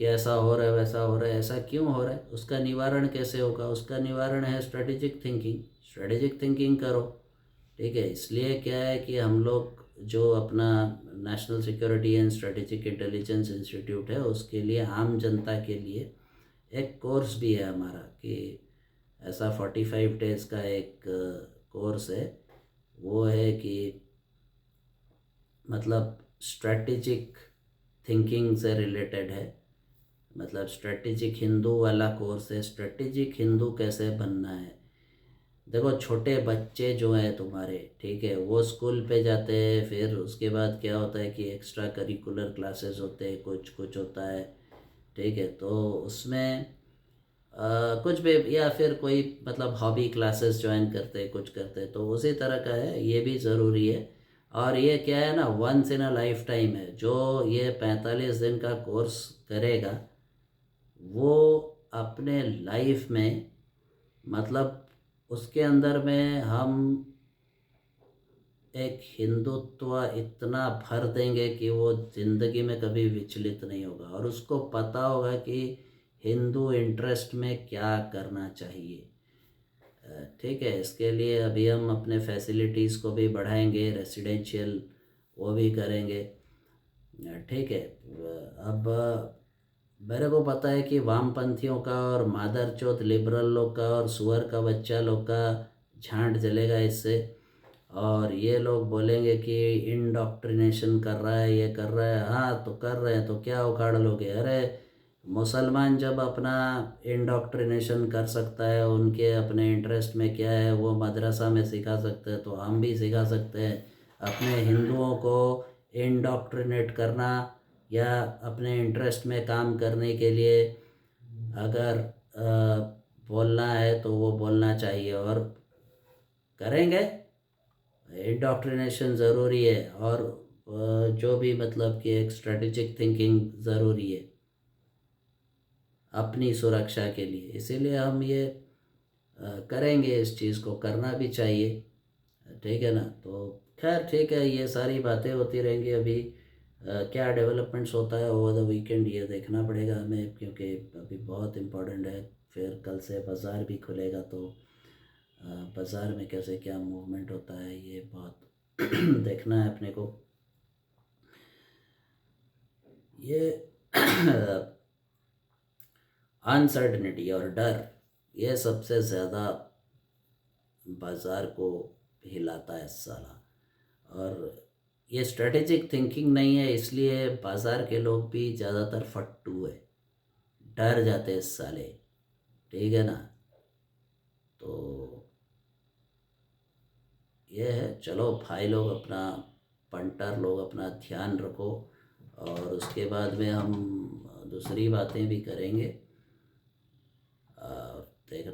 कि ऐसा हो रहा है, वैसा हो रहा है, ऐसा क्यों हो रहा है, उसका निवारण कैसे होगा? उसका निवारण है स्ट्रेटेजिक थिंकिंग। स्ट्रेटेजिक थिंकिंग करो। ठीक है, इसलिए क्या है कि हम लोग जो अपना national security and strategic intelligence institute है, उसके लिए आम जनता के लिए एक कोर्स भी है हमारा, कि ऐसा 45 डेज़ का एक कोर्स है। वो है कि मतलब स्ट्रेटेजिक थिंकिंग से रिलेटेड है, मतलब स्ट्रेटेजिक हिंदू वाला कोर्स है। स्ट्रेटेजिक हिंदू कैसे बनना है? देखो छोटे बच्चे जो हैं तुम्हारे, ठीक है, वो स्कूल पे जाते हैं, फिर उसके बाद क्या होता है कि एक्स्ट्रा करिकुलर क्लासेस होते हैं, कुछ कुछ होता है। ठीक है, तो उसमें कुछ भी, या फिर कोई मतलब हॉबी क्लासेस ज्वाइन करते हैं, कुछ करते हैं, तो उसी तरह का है, ये भी ज़रूरी है। और ये क्या है ना, once in a lifetime है। जो ये 45 दिन का कोर्स करेगा वो अपने लाइफ में, मतलब उसके अंदर में हम एक हिंदुत्व इतना भर देंगे कि वो ज़िंदगी में कभी विचलित नहीं होगा। और उसको पता होगा कि हिंदू इंटरेस्ट में क्या करना चाहिए। ठीक है, इसके लिए अभी हम अपने फैसिलिटीज़ को भी बढ़ाएंगे, रेसिडेंशियल वो भी करेंगे। ठीक है। अब मेरे को पता है कि वामपंथियों का और मादरचोद लिबरल लोग का और सुअर का बच्चा लोग का झांट जलेगा इससे, और ये लोग बोलेंगे कि इंडॉक्ट्रिनेशन कर रहा है, ये कर रहा है। हाँ तो कर रहे हैं, तो क्या उखाड़ लोगे? अरे मुसलमान जब अपना इंडॉक्ट्रिनेशन कर सकता है, उनके अपने इंटरेस्ट में क्या है वो मदरसा में सिखा सकते हैं, तो हम भी सिखा सकते हैं। अपने हिंदुओं को इंडॉक्ट्रिनेट करना या अपने इंटरेस्ट में काम करने के लिए अगर बोलना है तो वो बोलना चाहिए, और करेंगे। इंडॉक्ट्रिनेशन ज़रूरी है, और जो भी मतलब कि एक स्ट्रेटेजिक थिंकिंग ज़रूरी है अपनी सुरक्षा के लिए। इसीलिए हम ये करेंगे, इस चीज़ को करना भी चाहिए। ठीक है ना? तो खैर ठीक है, ये सारी बातें होती रहेंगी। अभी क्या डेवलपमेंट्स होता है ओवर द वीकेंड ये देखना पड़ेगा हमें, क्योंकि अभी बहुत इम्पोर्टेंट है। फिर कल से बाज़ार भी खुलेगा, तो बाज़ार में कैसे क्या मूवमेंट होता है ये बहुत देखना है अपने को। ये अनसर्टनिटी और डर, ये सबसे ज़्यादा बाज़ार को हिलाता है साला। और ये स्ट्रेटेजिक थिंकिंग नहीं है, इसलिए बाज़ार के लोग भी ज़्यादातर फट्टू है, डर जाते हैं साले। ठीक है ना? तो ये है। चलो भाई लोग, अपना पंटर लोग अपना ध्यान रखो, और उसके बाद में हम दूसरी बातें भी करेंगे।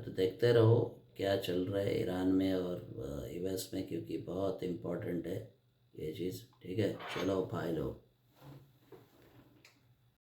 देखते रहो क्या चल रहा है ईरान में और यूएस में, क्योंकि बहुत इम्पोर्टेंट है ये चीज़। ठीक है, चलो भाई लोग।